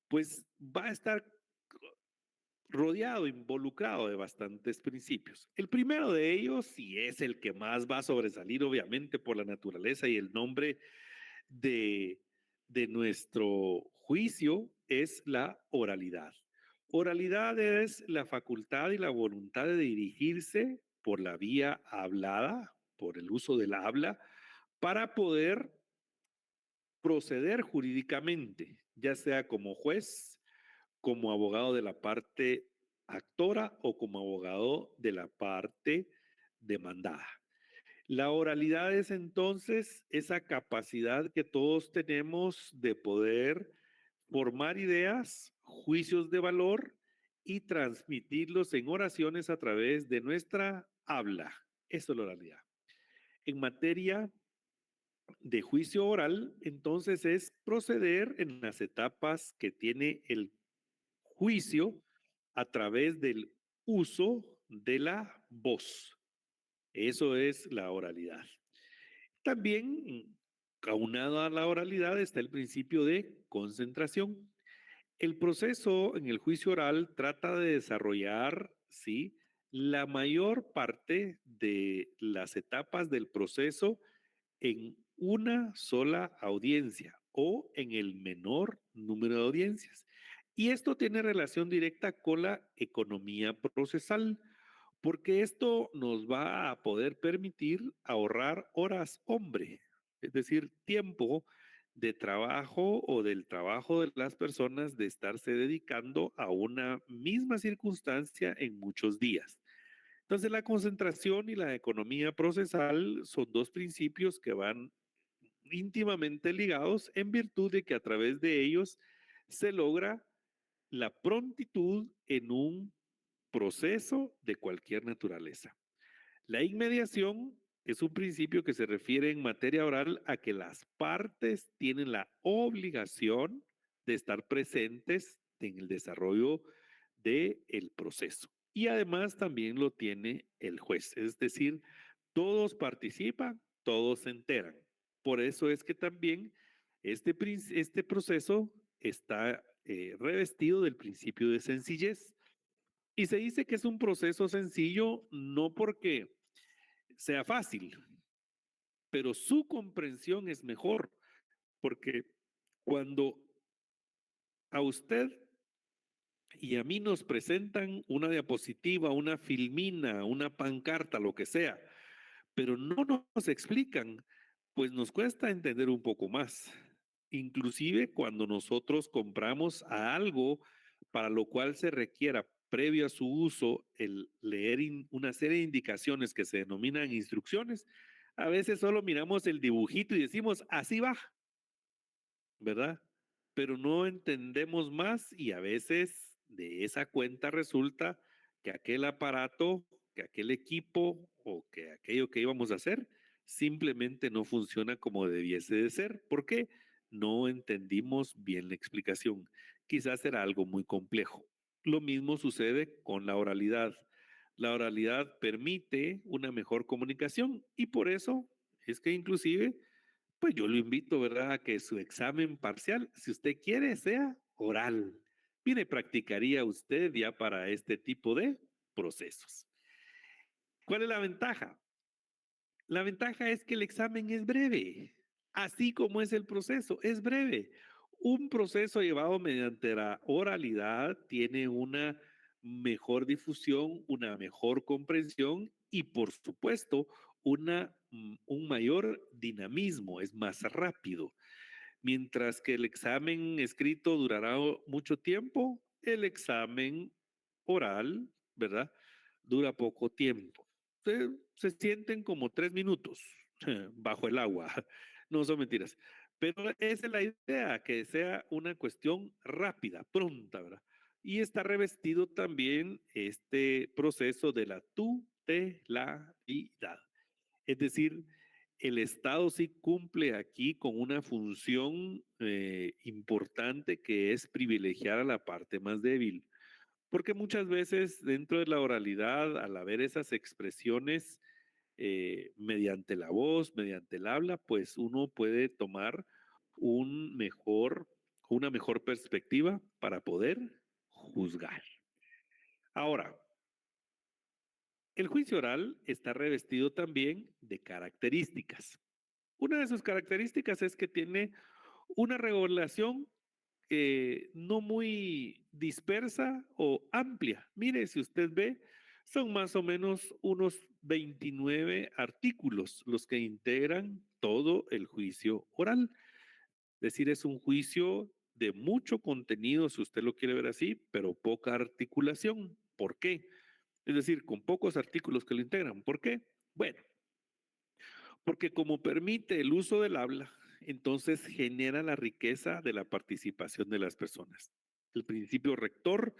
pues va a estar rodeado, involucrado de bastantes principios. El primero de ellos, y es el que más va a sobresalir obviamente por la naturaleza y el nombre de nuestro juicio, es la oralidad. Oralidad es la facultad y la voluntad de dirigirse por la vía hablada, por el uso del habla, para poder proceder jurídicamente, ya sea como juez, como abogado de la parte actora o como abogado de la parte demandada. La oralidad es entonces esa capacidad que todos tenemos de poder formar ideas, juicios de valor y transmitirlos en oraciones a través de nuestra habla. Eso es la oralidad. En materia de juicio oral, entonces es proceder en las etapas que tiene el juicio a través del uso de la voz. Eso es la oralidad. También, aunado a la oralidad, está el principio de concentración. El proceso en el juicio oral trata de desarrollar, ¿sí?, la mayor parte de las etapas del proceso en una sola audiencia o en el menor número de audiencias. Y esto tiene relación directa con la economía procesal, porque esto nos va a poder permitir ahorrar horas hombre, es decir, tiempo de trabajo o del trabajo de las personas de estarse dedicando a una misma circunstancia en muchos días. Entonces, la concentración y la economía procesal son dos principios que van íntimamente ligados en virtud de que a través de ellos se logra la prontitud en un proceso de cualquier naturaleza. La inmediación es un principio que se refiere en materia oral a que las partes tienen la obligación de estar presentes en el desarrollo del proceso. Y además también lo tiene el juez, es decir, todos participan, todos se enteran. Por eso es que también este proceso está revestido del principio de sencillez. Y se dice que es un proceso sencillo no porque sea fácil, pero su comprensión es mejor, porque cuando a usted y a mí nos presentan una diapositiva, una filmina, una pancarta, lo que sea, pero no nos explican, pues nos cuesta entender un poco más. Inclusive cuando nosotros compramos algo para lo cual se requiera previo a su uso el leer una serie de indicaciones que se denominan instrucciones, a veces solo miramos el dibujito y decimos, así va, ¿verdad? Pero no entendemos más y a veces de esa cuenta resulta que aquel aparato, que aquel equipo o que aquello que íbamos a hacer simplemente no funciona como debiese de ser. ¿Por qué? No entendimos bien la explicación. Quizás era algo muy complejo. Lo mismo sucede con la oralidad. La oralidad permite una mejor comunicación y por eso es que inclusive pues yo lo invito, ¿verdad?, a que su examen parcial, si usted quiere, sea oral. Mire, practicaría usted ya para este tipo de procesos. ¿Cuál es la ventaja? La ventaja es que el examen es breve, así como es el proceso, es breve. Un proceso llevado mediante la oralidad tiene una mejor difusión, una mejor comprensión y, por supuesto, un mayor dinamismo, es más rápido. Mientras que el examen escrito durará mucho tiempo, el examen oral, ¿verdad? Dura poco tiempo. Se sienten como 3 minutos bajo el agua. No son mentiras. Pero esa es la idea, que sea una cuestión rápida, pronta, ¿verdad? Y está revestido también este proceso de la tutelabilidad. Es decir, el Estado sí cumple aquí con una función importante, que es privilegiar a la parte más débil. Porque muchas veces dentro de la oralidad, al haber esas expresiones mediante la voz, mediante el habla, pues uno puede tomar una mejor perspectiva para poder juzgar. Ahora, el juicio oral está revestido también de características. Una de sus características es que tiene una regulación no muy dispersa o amplia. Mire, si usted ve, son más o menos unos 29 artículos los que integran todo el juicio oral. Es decir, es un juicio de mucho contenido, si usted lo quiere ver así, pero poca articulación. ¿Por qué? Es decir, con pocos artículos que lo integran. ¿Por qué? Bueno, porque como permite el uso del habla, entonces genera la riqueza de la participación de las personas. El principio rector,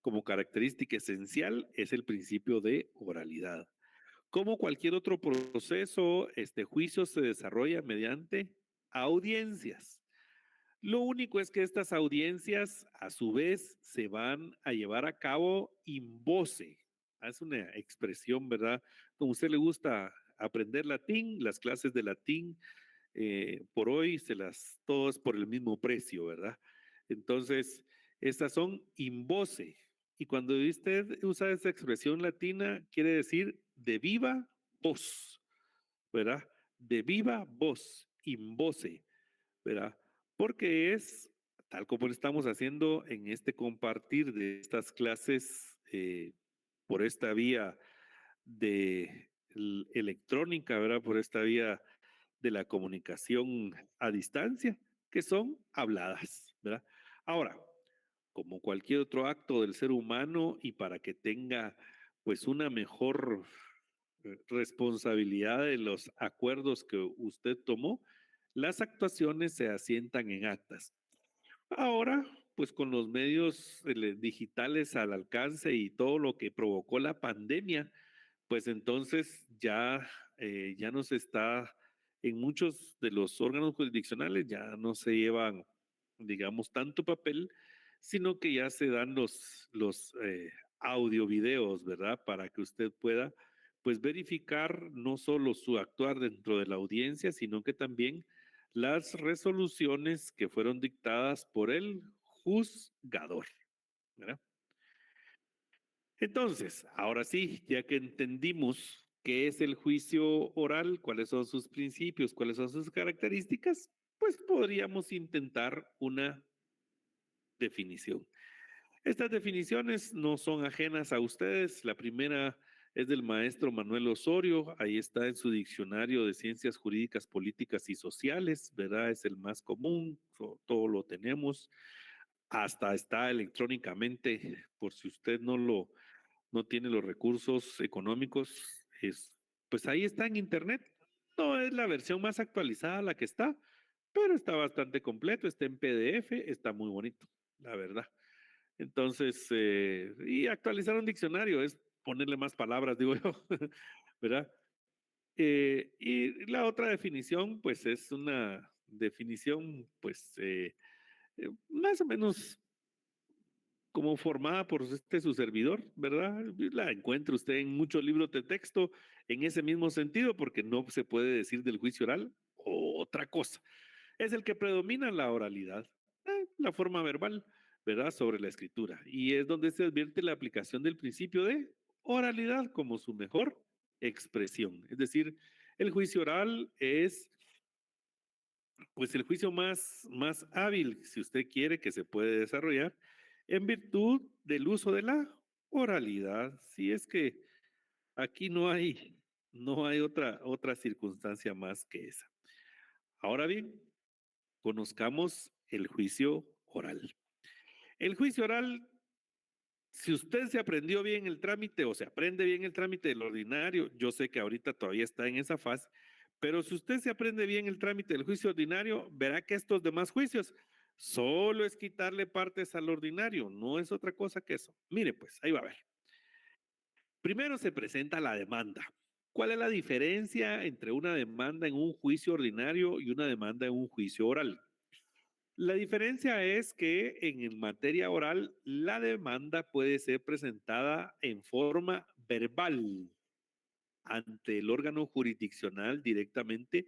como característica esencial, es el principio de oralidad. Como cualquier otro proceso, este juicio se desarrolla mediante audiencias. Lo único es que estas audiencias, a su vez, se van a llevar a cabo in voce. Es una expresión, ¿verdad? Como a usted le gusta aprender latín, las clases de latín por hoy todas por el mismo precio, ¿verdad? Entonces, estas son in voce. Y cuando usted usa esa expresión latina, quiere decir de viva voz, ¿verdad? De viva voz, in voce, ¿verdad? Porque es tal como lo estamos haciendo en este compartir de estas clases por esta vía de electrónica, ¿verdad? Por esta vía de la comunicación a distancia, que son habladas, ¿verdad? Ahora, como cualquier otro acto del ser humano, y para que tenga pues una mejor responsabilidad de los acuerdos que usted tomó, las actuaciones se asientan en actas. Ahora, pues con los medios digitales al alcance y todo lo que provocó la pandemia, pues entonces ya no se está, en muchos de los órganos jurisdiccionales ya no se llevan, digamos, tanto papel, sino que ya se dan los audio videos, ¿verdad? Para que usted pueda, pues, verificar no solo su actuar dentro de la audiencia, sino que también las resoluciones que fueron dictadas por el juzgador, ¿verdad? Entonces, ahora sí, ya que entendimos qué es el juicio oral, cuáles son sus principios, cuáles son sus características, pues podríamos intentar una definición. Estas definiciones no son ajenas a ustedes. La primera es del maestro Manuel Osorio, ahí está en su diccionario de ciencias jurídicas, políticas y sociales, ¿verdad? Es el más común, todo lo tenemos, hasta está electrónicamente, por si usted no tiene los recursos económicos, pues ahí está en internet. No es la versión más actualizada la que está, pero está bastante completo, está en PDF, está muy bonito, la verdad. Entonces, y actualizar un diccionario es ponerle más palabras, digo yo, ¿verdad? Y la otra definición, pues es una definición, pues, más o menos como formada por su servidor, ¿verdad? La encuentra usted en muchos libros de texto en ese mismo sentido, porque no se puede decir del juicio oral otra cosa. Es el que predomina la oralidad, la forma verbal, ¿verdad? Sobre la escritura. Y es donde se advierte la aplicación del principio de oralidad como su mejor expresión. Es decir, el juicio oral es pues el juicio más hábil, si usted quiere, que se puede desarrollar en virtud del uso de la oralidad. Si es que aquí no hay otra circunstancia más que esa. Ahora bien, conozcamos el juicio oral. El juicio oral, si usted se aprendió bien el trámite o se aprende bien el trámite del ordinario, yo sé que ahorita todavía está en esa fase, pero si usted se aprende bien el trámite del juicio ordinario, verá que estos demás juicios solo es quitarle partes al ordinario, no es otra cosa que eso. Mire, pues, ahí va a ver. Primero se presenta la demanda. ¿Cuál es la diferencia entre una demanda en un juicio ordinario y una demanda en un juicio oral? La diferencia es que en materia oral la demanda puede ser presentada en forma verbal ante el órgano jurisdiccional directamente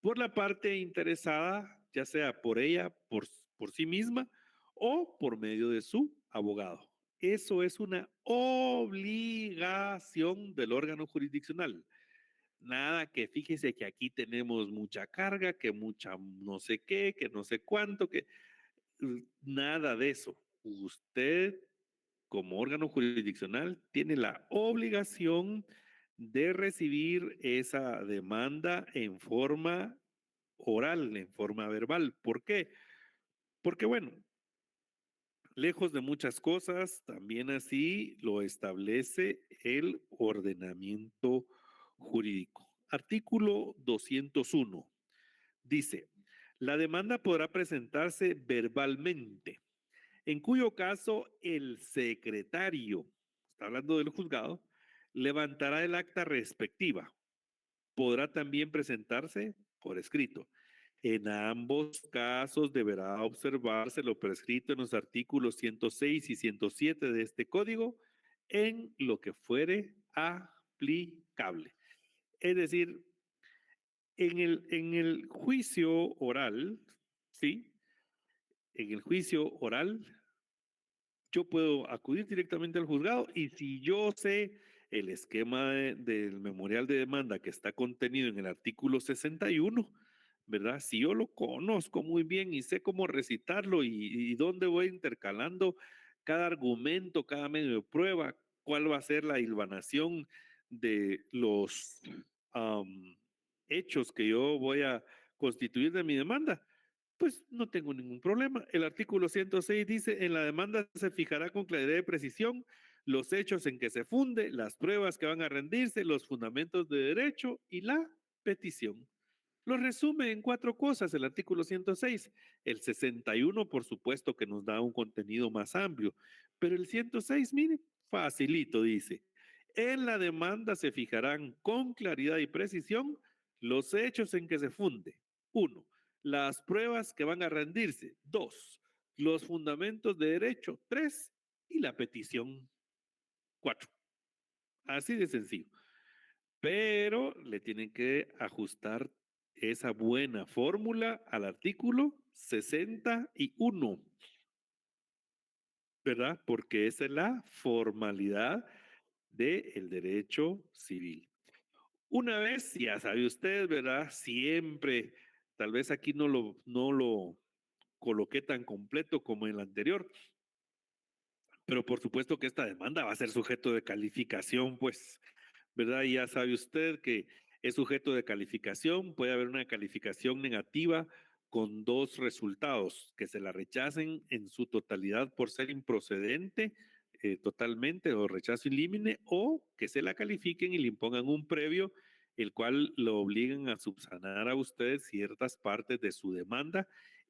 por la parte interesada, ya sea por ella, por sí misma o por medio de su abogado. Eso es una obligación del órgano jurisdiccional. Nada que fíjese que aquí tenemos mucha carga, que mucha no sé qué, que no sé cuánto, que nada de eso. Usted, como órgano jurisdiccional, tiene la obligación de recibir esa demanda en forma oral, en forma verbal. ¿Por qué? Porque, bueno, lejos de muchas cosas, también así lo establece el ordenamiento jurídico. Artículo 201 dice, la demanda podrá presentarse verbalmente, en cuyo caso el secretario, está hablando del juzgado, levantará el acta respectiva. Podrá también presentarse por escrito. En ambos casos deberá observarse lo prescrito en los artículos 106 y 107 de este código en lo que fuere aplicable. Es decir, en el juicio oral, ¿sí? En el juicio oral, yo puedo acudir directamente al juzgado y si yo sé el esquema del memorial de demanda que está contenido en el artículo 61, ¿verdad? Si yo lo conozco muy bien y sé cómo recitarlo y dónde voy intercalando cada argumento, cada medio de prueba, cuál va a ser la hilvanación de los hechos que yo voy a constituir de mi demanda, pues no tengo ningún problema. El artículo 106 dice, en la demanda se fijará con claridad y precisión los hechos en que se funde, las pruebas que van a rendirse, los fundamentos de derecho y la petición. Lo resume en 4 cosas el artículo 106. El 61, por supuesto, que nos da un contenido más amplio, pero el 106, mire, facilito, dice. En la demanda se fijarán con claridad y precisión los hechos en que se funde. 1. Las pruebas que van a rendirse. 2. Los fundamentos de derecho. 3. Y la petición. 4. Así de sencillo. Pero le tienen que ajustar esa buena fórmula al artículo 61, ¿verdad? Porque esa es la formalidad del derecho civil. Una vez, ya sabe usted, ¿verdad? Siempre, tal vez aquí no lo coloqué tan completo como en el anterior, pero por supuesto que esta demanda va a ser sujeto de calificación, pues, ¿verdad? Y ya sabe usted que es sujeto de calificación, puede haber una calificación negativa con 2 resultados, que se la rechacen en su totalidad por ser improcedente totalmente o rechazo in limine, o que se la califiquen y le impongan un previo, el cual lo obligan a subsanar a usted ciertas partes de su demanda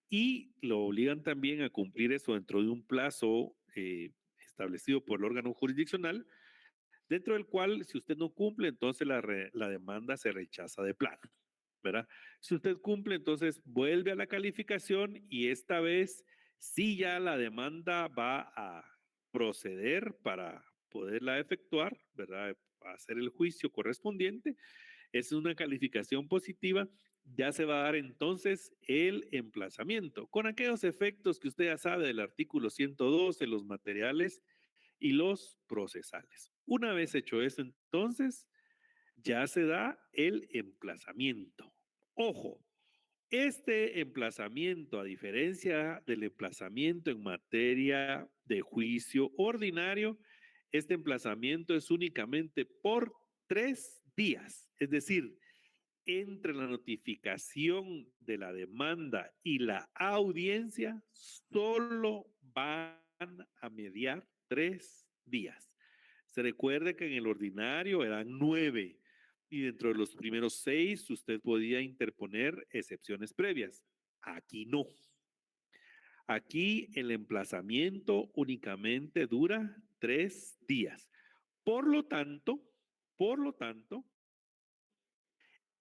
y lo obligan también a cumplir eso dentro de un plazo establecido por el órgano jurisdiccional, dentro del cual, si usted no cumple, entonces la demanda se rechaza de plano, ¿verdad? Si usted cumple, entonces vuelve a la calificación y esta vez sí ya la demanda va a proceder para poderla efectuar, ¿verdad? A hacer el juicio correspondiente. Es una calificación positiva. Ya se va a dar entonces el emplazamiento con aquellos efectos que usted ya sabe del artículo 112, los materiales y los procesales. Una vez hecho eso, entonces ya se da el emplazamiento. Ojo, este emplazamiento, a diferencia del emplazamiento en materia de juicio ordinario, este emplazamiento es únicamente por 3 días. Es decir, entre la notificación de la demanda y la audiencia, solo van a mediar 3 días. Se recuerde que en el ordinario eran 9 y dentro de los primeros 6 usted podía interponer excepciones previas. Aquí no. Aquí el emplazamiento únicamente dura 3 días. Por lo tanto,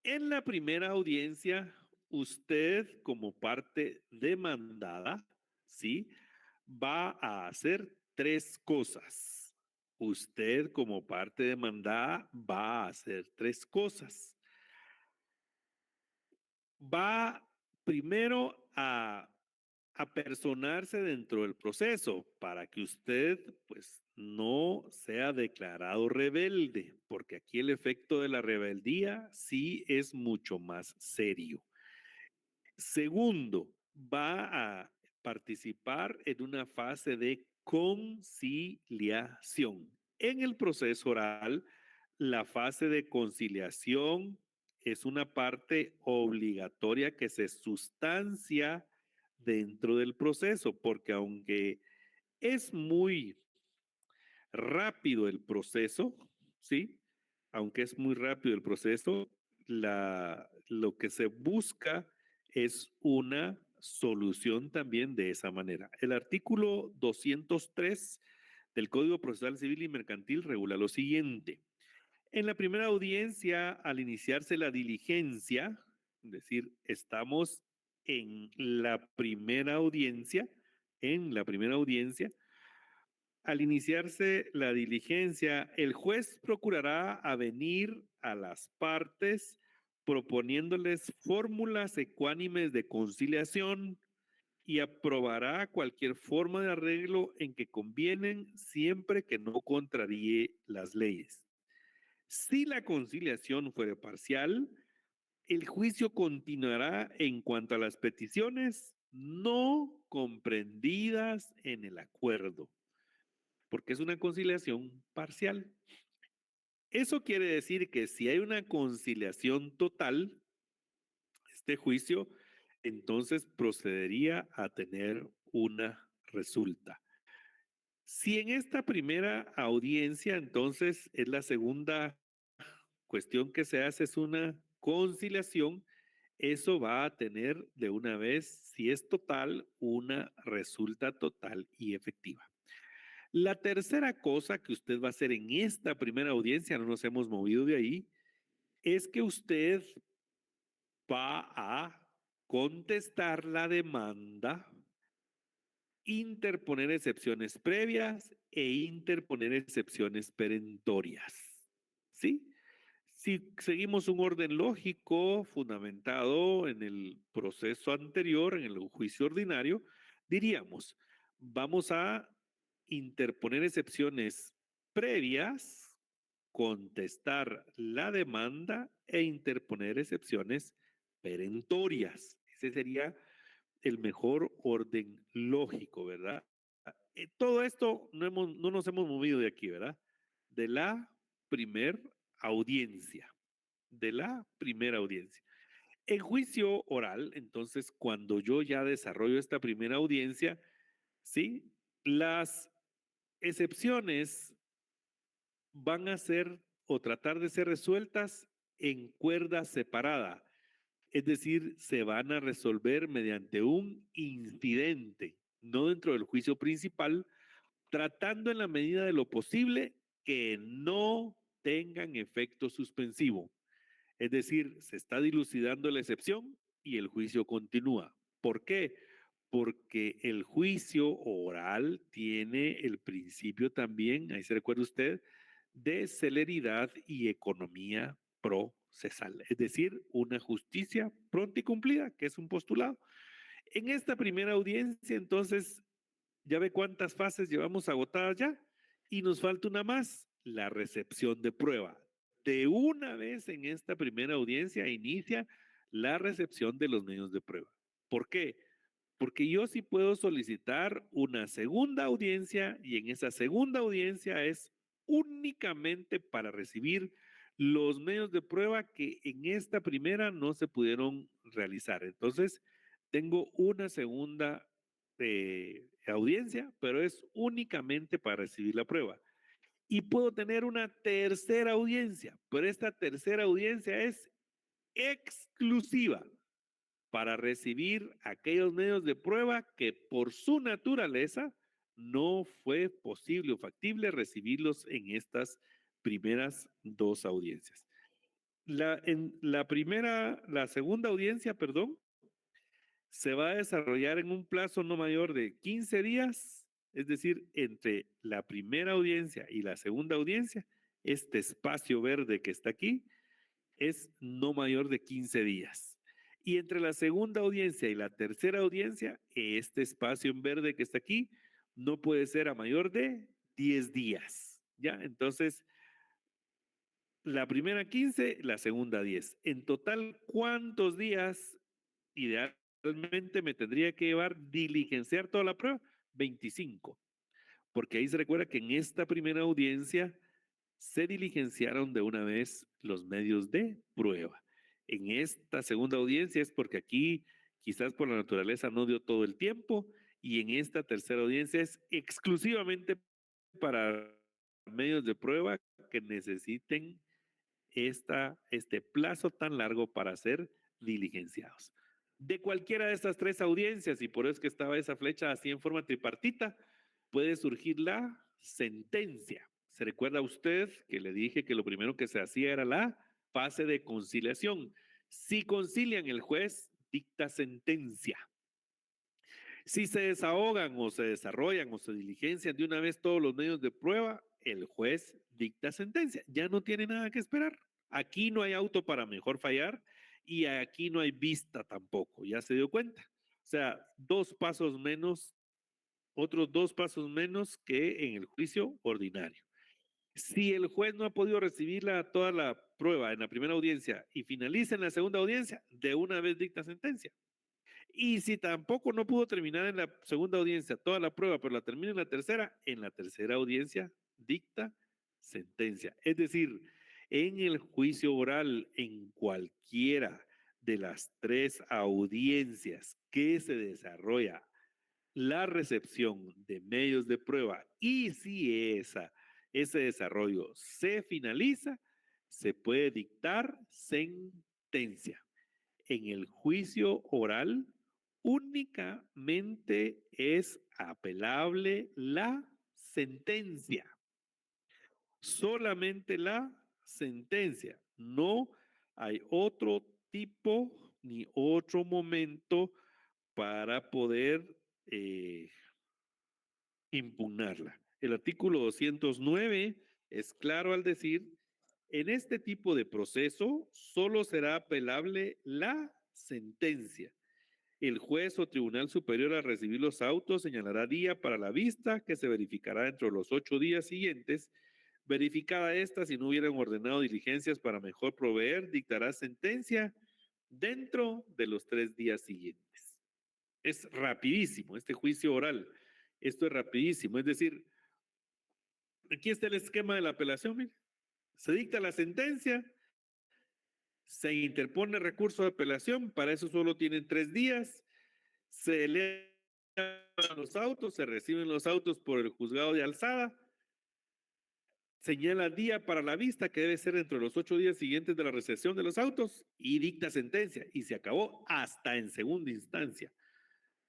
en la primera audiencia, usted como parte demandada, ¿sí? Va a hacer 3 cosas. Usted como parte demandada va a hacer 3 cosas. Va primero a apersonarse dentro del proceso para que usted pues no sea declarado rebelde, porque aquí el efecto de la rebeldía sí es mucho más serio. Segundo, va a participar en una fase de conciliación. En el proceso oral, la fase de conciliación es una parte obligatoria que se sustancia dentro del proceso, porque aunque es muy rápido el proceso, ¿sí? Aunque es muy rápido el proceso, lo que se busca es una solución también de esa manera. El artículo 203 del Código Procesal Civil y Mercantil regula lo siguiente. En la primera audiencia, al iniciarse la diligencia, es decir, estamos en la primera audiencia, al iniciarse la diligencia, el juez procurará avenir a las partes proponiéndoles fórmulas ecuánimes de conciliación y aprobará cualquier forma de arreglo en que convienen siempre que no contraríe las leyes. Si la conciliación fuere parcial, el juicio continuará en cuanto a las peticiones no comprendidas en el acuerdo, porque es una conciliación parcial. Eso quiere decir que si hay una conciliación total, este juicio entonces procedería a tener una resulta. Si en esta primera audiencia, entonces es la segunda cuestión que se hace, es una conciliación, eso va a tener de una vez, si es total, una resulta total y efectiva. La tercera cosa que usted va a hacer en esta primera audiencia, no nos hemos movido de ahí, es que usted va a contestar la demanda, interponer excepciones previas e interponer excepciones perentorias. ¿Sí? Si seguimos un orden lógico fundamentado en el proceso anterior, en el juicio ordinario, diríamos, vamos a interponer excepciones previas, contestar la demanda e interponer excepciones perentorias. Ese sería el mejor orden lógico, ¿verdad? Todo esto no nos hemos movido de aquí, ¿verdad? De la primer audiencia, de la primera audiencia. En juicio oral, entonces, cuando yo ya desarrollo esta primera audiencia, ¿sí? Las excepciones van a ser o tratar de ser resueltas en cuerda separada. Es decir, se van a resolver mediante un incidente, no dentro del juicio principal, tratando en la medida de lo posible que no tengan efecto suspensivo. Es decir, se está dilucidando la excepción y el juicio continúa. ¿Por qué? Porque el juicio oral tiene el principio también, ahí se recuerda usted, de celeridad y economía procesal, es decir, una justicia pronta y cumplida, que es un postulado. En esta primera audiencia, entonces, ya ve cuántas fases llevamos agotadas ya y nos falta una más, la recepción de prueba. De una vez en esta primera audiencia inicia la recepción de los medios de prueba. ¿Por qué? Porque yo sí puedo solicitar una segunda audiencia y en esa segunda audiencia es únicamente para recibir los medios de prueba que en esta primera no se pudieron realizar. Entonces, tengo una segunda audiencia, pero es únicamente para recibir la prueba. Y puedo tener una tercera audiencia, pero esta tercera audiencia es exclusiva para recibir aquellos medios de prueba que por su naturaleza no fue posible o factible recibirlos en estas primeras dos audiencias. La segunda audiencia, perdón, se va a desarrollar en un plazo no mayor de 15 días, es decir, entre la primera audiencia y la segunda audiencia, este espacio verde que está aquí es no mayor de 15 días. Y entre la segunda audiencia y la tercera audiencia, este espacio en verde que está aquí no puede ser a mayor de 10 días. ¿Ya? Entonces, la primera 15, la segunda 10. En total, ¿cuántos días idealmente me tendría que llevar diligenciar toda la prueba? 25. Porque ahí se recuerda que en esta primera audiencia se diligenciaron de una vez los medios de prueba. En esta segunda audiencia es porque aquí quizás por la naturaleza no dio todo el tiempo y en esta tercera audiencia es exclusivamente para medios de prueba que necesiten este plazo tan largo para ser diligenciados. De cualquiera de estas tres audiencias, y por eso es que estaba esa flecha así en forma tripartita, puede surgir la sentencia. ¿Se recuerda usted que le dije que lo primero que se hacía era la fase de conciliación? Si concilian, el juez dicta sentencia. Si se desahogan o se desarrollan o se diligencian de una vez todos los medios de prueba, el juez dicta sentencia. Ya no tiene nada que esperar. Aquí no hay auto para mejor fallar y aquí no hay vista tampoco. ¿Ya se dio cuenta? O sea, 2 pasos menos, otros 2 pasos menos que en el juicio ordinario. Si el juez no ha podido recibir toda la prueba en la primera audiencia y finaliza en la segunda audiencia, de una vez dicta sentencia. Y si tampoco no pudo terminar en la segunda audiencia toda la prueba, pero la termina en la tercera audiencia dicta sentencia. Es decir, en el juicio oral, en cualquiera de las 3 audiencias que se desarrolla la recepción de medios de prueba y si ese desarrollo se finaliza, se puede dictar sentencia. En el juicio oral, únicamente es apelable la sentencia. Solamente la sentencia. No hay otro tipo ni otro momento para poder impugnarla. El artículo 209 es claro al decir, en este tipo de proceso solo será apelable la sentencia. El juez o tribunal superior al recibir los autos señalará día para la vista que se verificará dentro de los 8 días siguientes. Verificada esta, si no hubieran ordenado diligencias para mejor proveer, dictará sentencia dentro de los 3 días siguientes. Es rapidísimo este juicio oral. Esto es rapidísimo. Es decir, aquí está el esquema de la apelación. Mire. Se dicta la sentencia, se interpone recurso de apelación, para eso solo tienen 3 días, se elevan los autos, se reciben los autos por el juzgado de alzada, señala día para la vista que debe ser dentro de los 8 días siguientes de la recepción de los autos y dicta sentencia y se acabó hasta en segunda instancia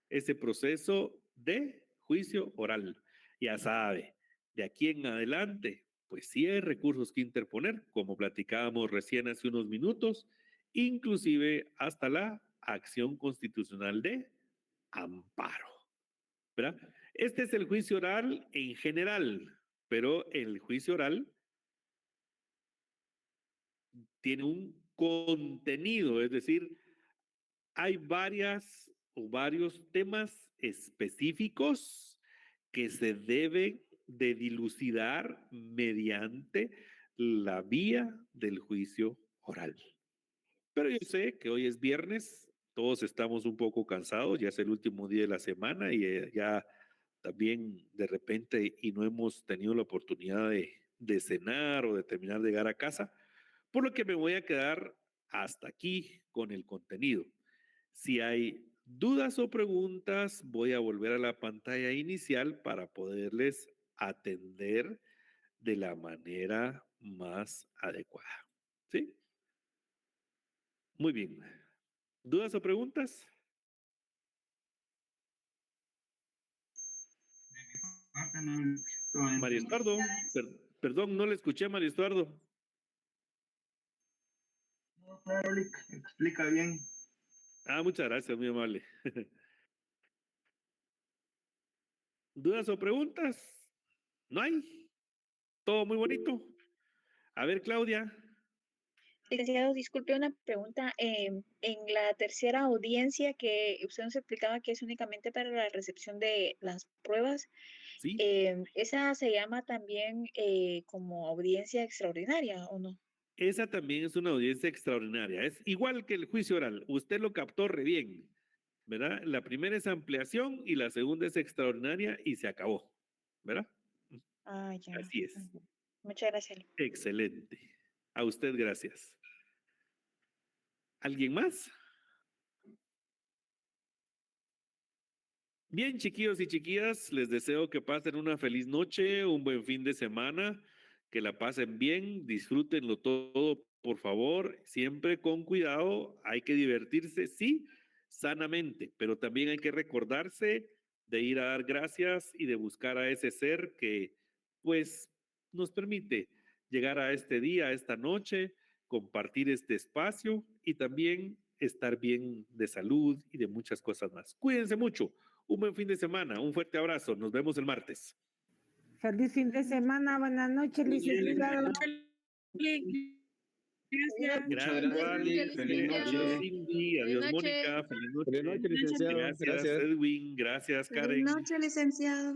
ese proceso de juicio oral. Ya sabe, de aquí en adelante, pues sí hay recursos que interponer, como platicábamos recién hace unos minutos, inclusive hasta la acción constitucional de amparo, ¿verdad? Este es el juicio oral en general, pero el juicio oral tiene un contenido, es decir, hay varios temas específicos que se deben de dilucidar mediante la vía del juicio oral. Pero yo sé que hoy es viernes, todos estamos un poco cansados, ya es el último día de la semana y ya también de repente y no hemos tenido la oportunidad de cenar o de terminar de llegar a casa, Por lo que me voy a quedar hasta aquí con el contenido. Si hay dudas o preguntas, voy a volver a la pantalla inicial para poderles atender de la manera más adecuada. ¿Sí? Muy bien. ¿Dudas o preguntas? María Estuardo, perdón, no le escuché a María Estuardo. Claro, Lick, explica bien. Muchas gracias, muy amable. ¿Dudas o preguntas? ¿No hay? ¿Todo muy bonito? A ver, Claudia. Licenciado, disculpe una pregunta. En la tercera audiencia que usted nos explicaba que es únicamente para la recepción de las pruebas, Sí, ¿esa se llama también como audiencia extraordinaria o no? esa también es una audiencia extraordinaria. Es igual que el juicio oral. Usted lo captó re bien, ¿verdad? La primera es ampliación y la segunda es extraordinaria y se acabó, ¿verdad? Ya. Así es. Ujú. Muchas gracias. Excelente. A usted, gracias. ¿Alguien más? Bien, chiquillos y chiquillas, les deseo que pasen una feliz noche, un buen fin de semana, que la pasen bien, disfrútenlo todo, por favor, siempre con cuidado, hay que divertirse, sí, sanamente, pero también hay que recordarse de ir a dar gracias y de buscar a ese ser que, pues, nos permite llegar a este día, a esta noche, compartir este espacio y también estar bien de salud y de muchas cosas más. Cuídense mucho. Un buen fin de semana, un fuerte abrazo. Nos vemos el martes. Feliz fin de semana, buenas noches, licenciado. Gracias. Gracias, gracias, Vale. feliz noche. Adiós, Cindy. Adiós, Feliz noche. Mónica. Feliz noche. Feliz noche, licenciado. Gracias, Gracias. Edwin. Gracias, Feliz Karen. noche, licenciado.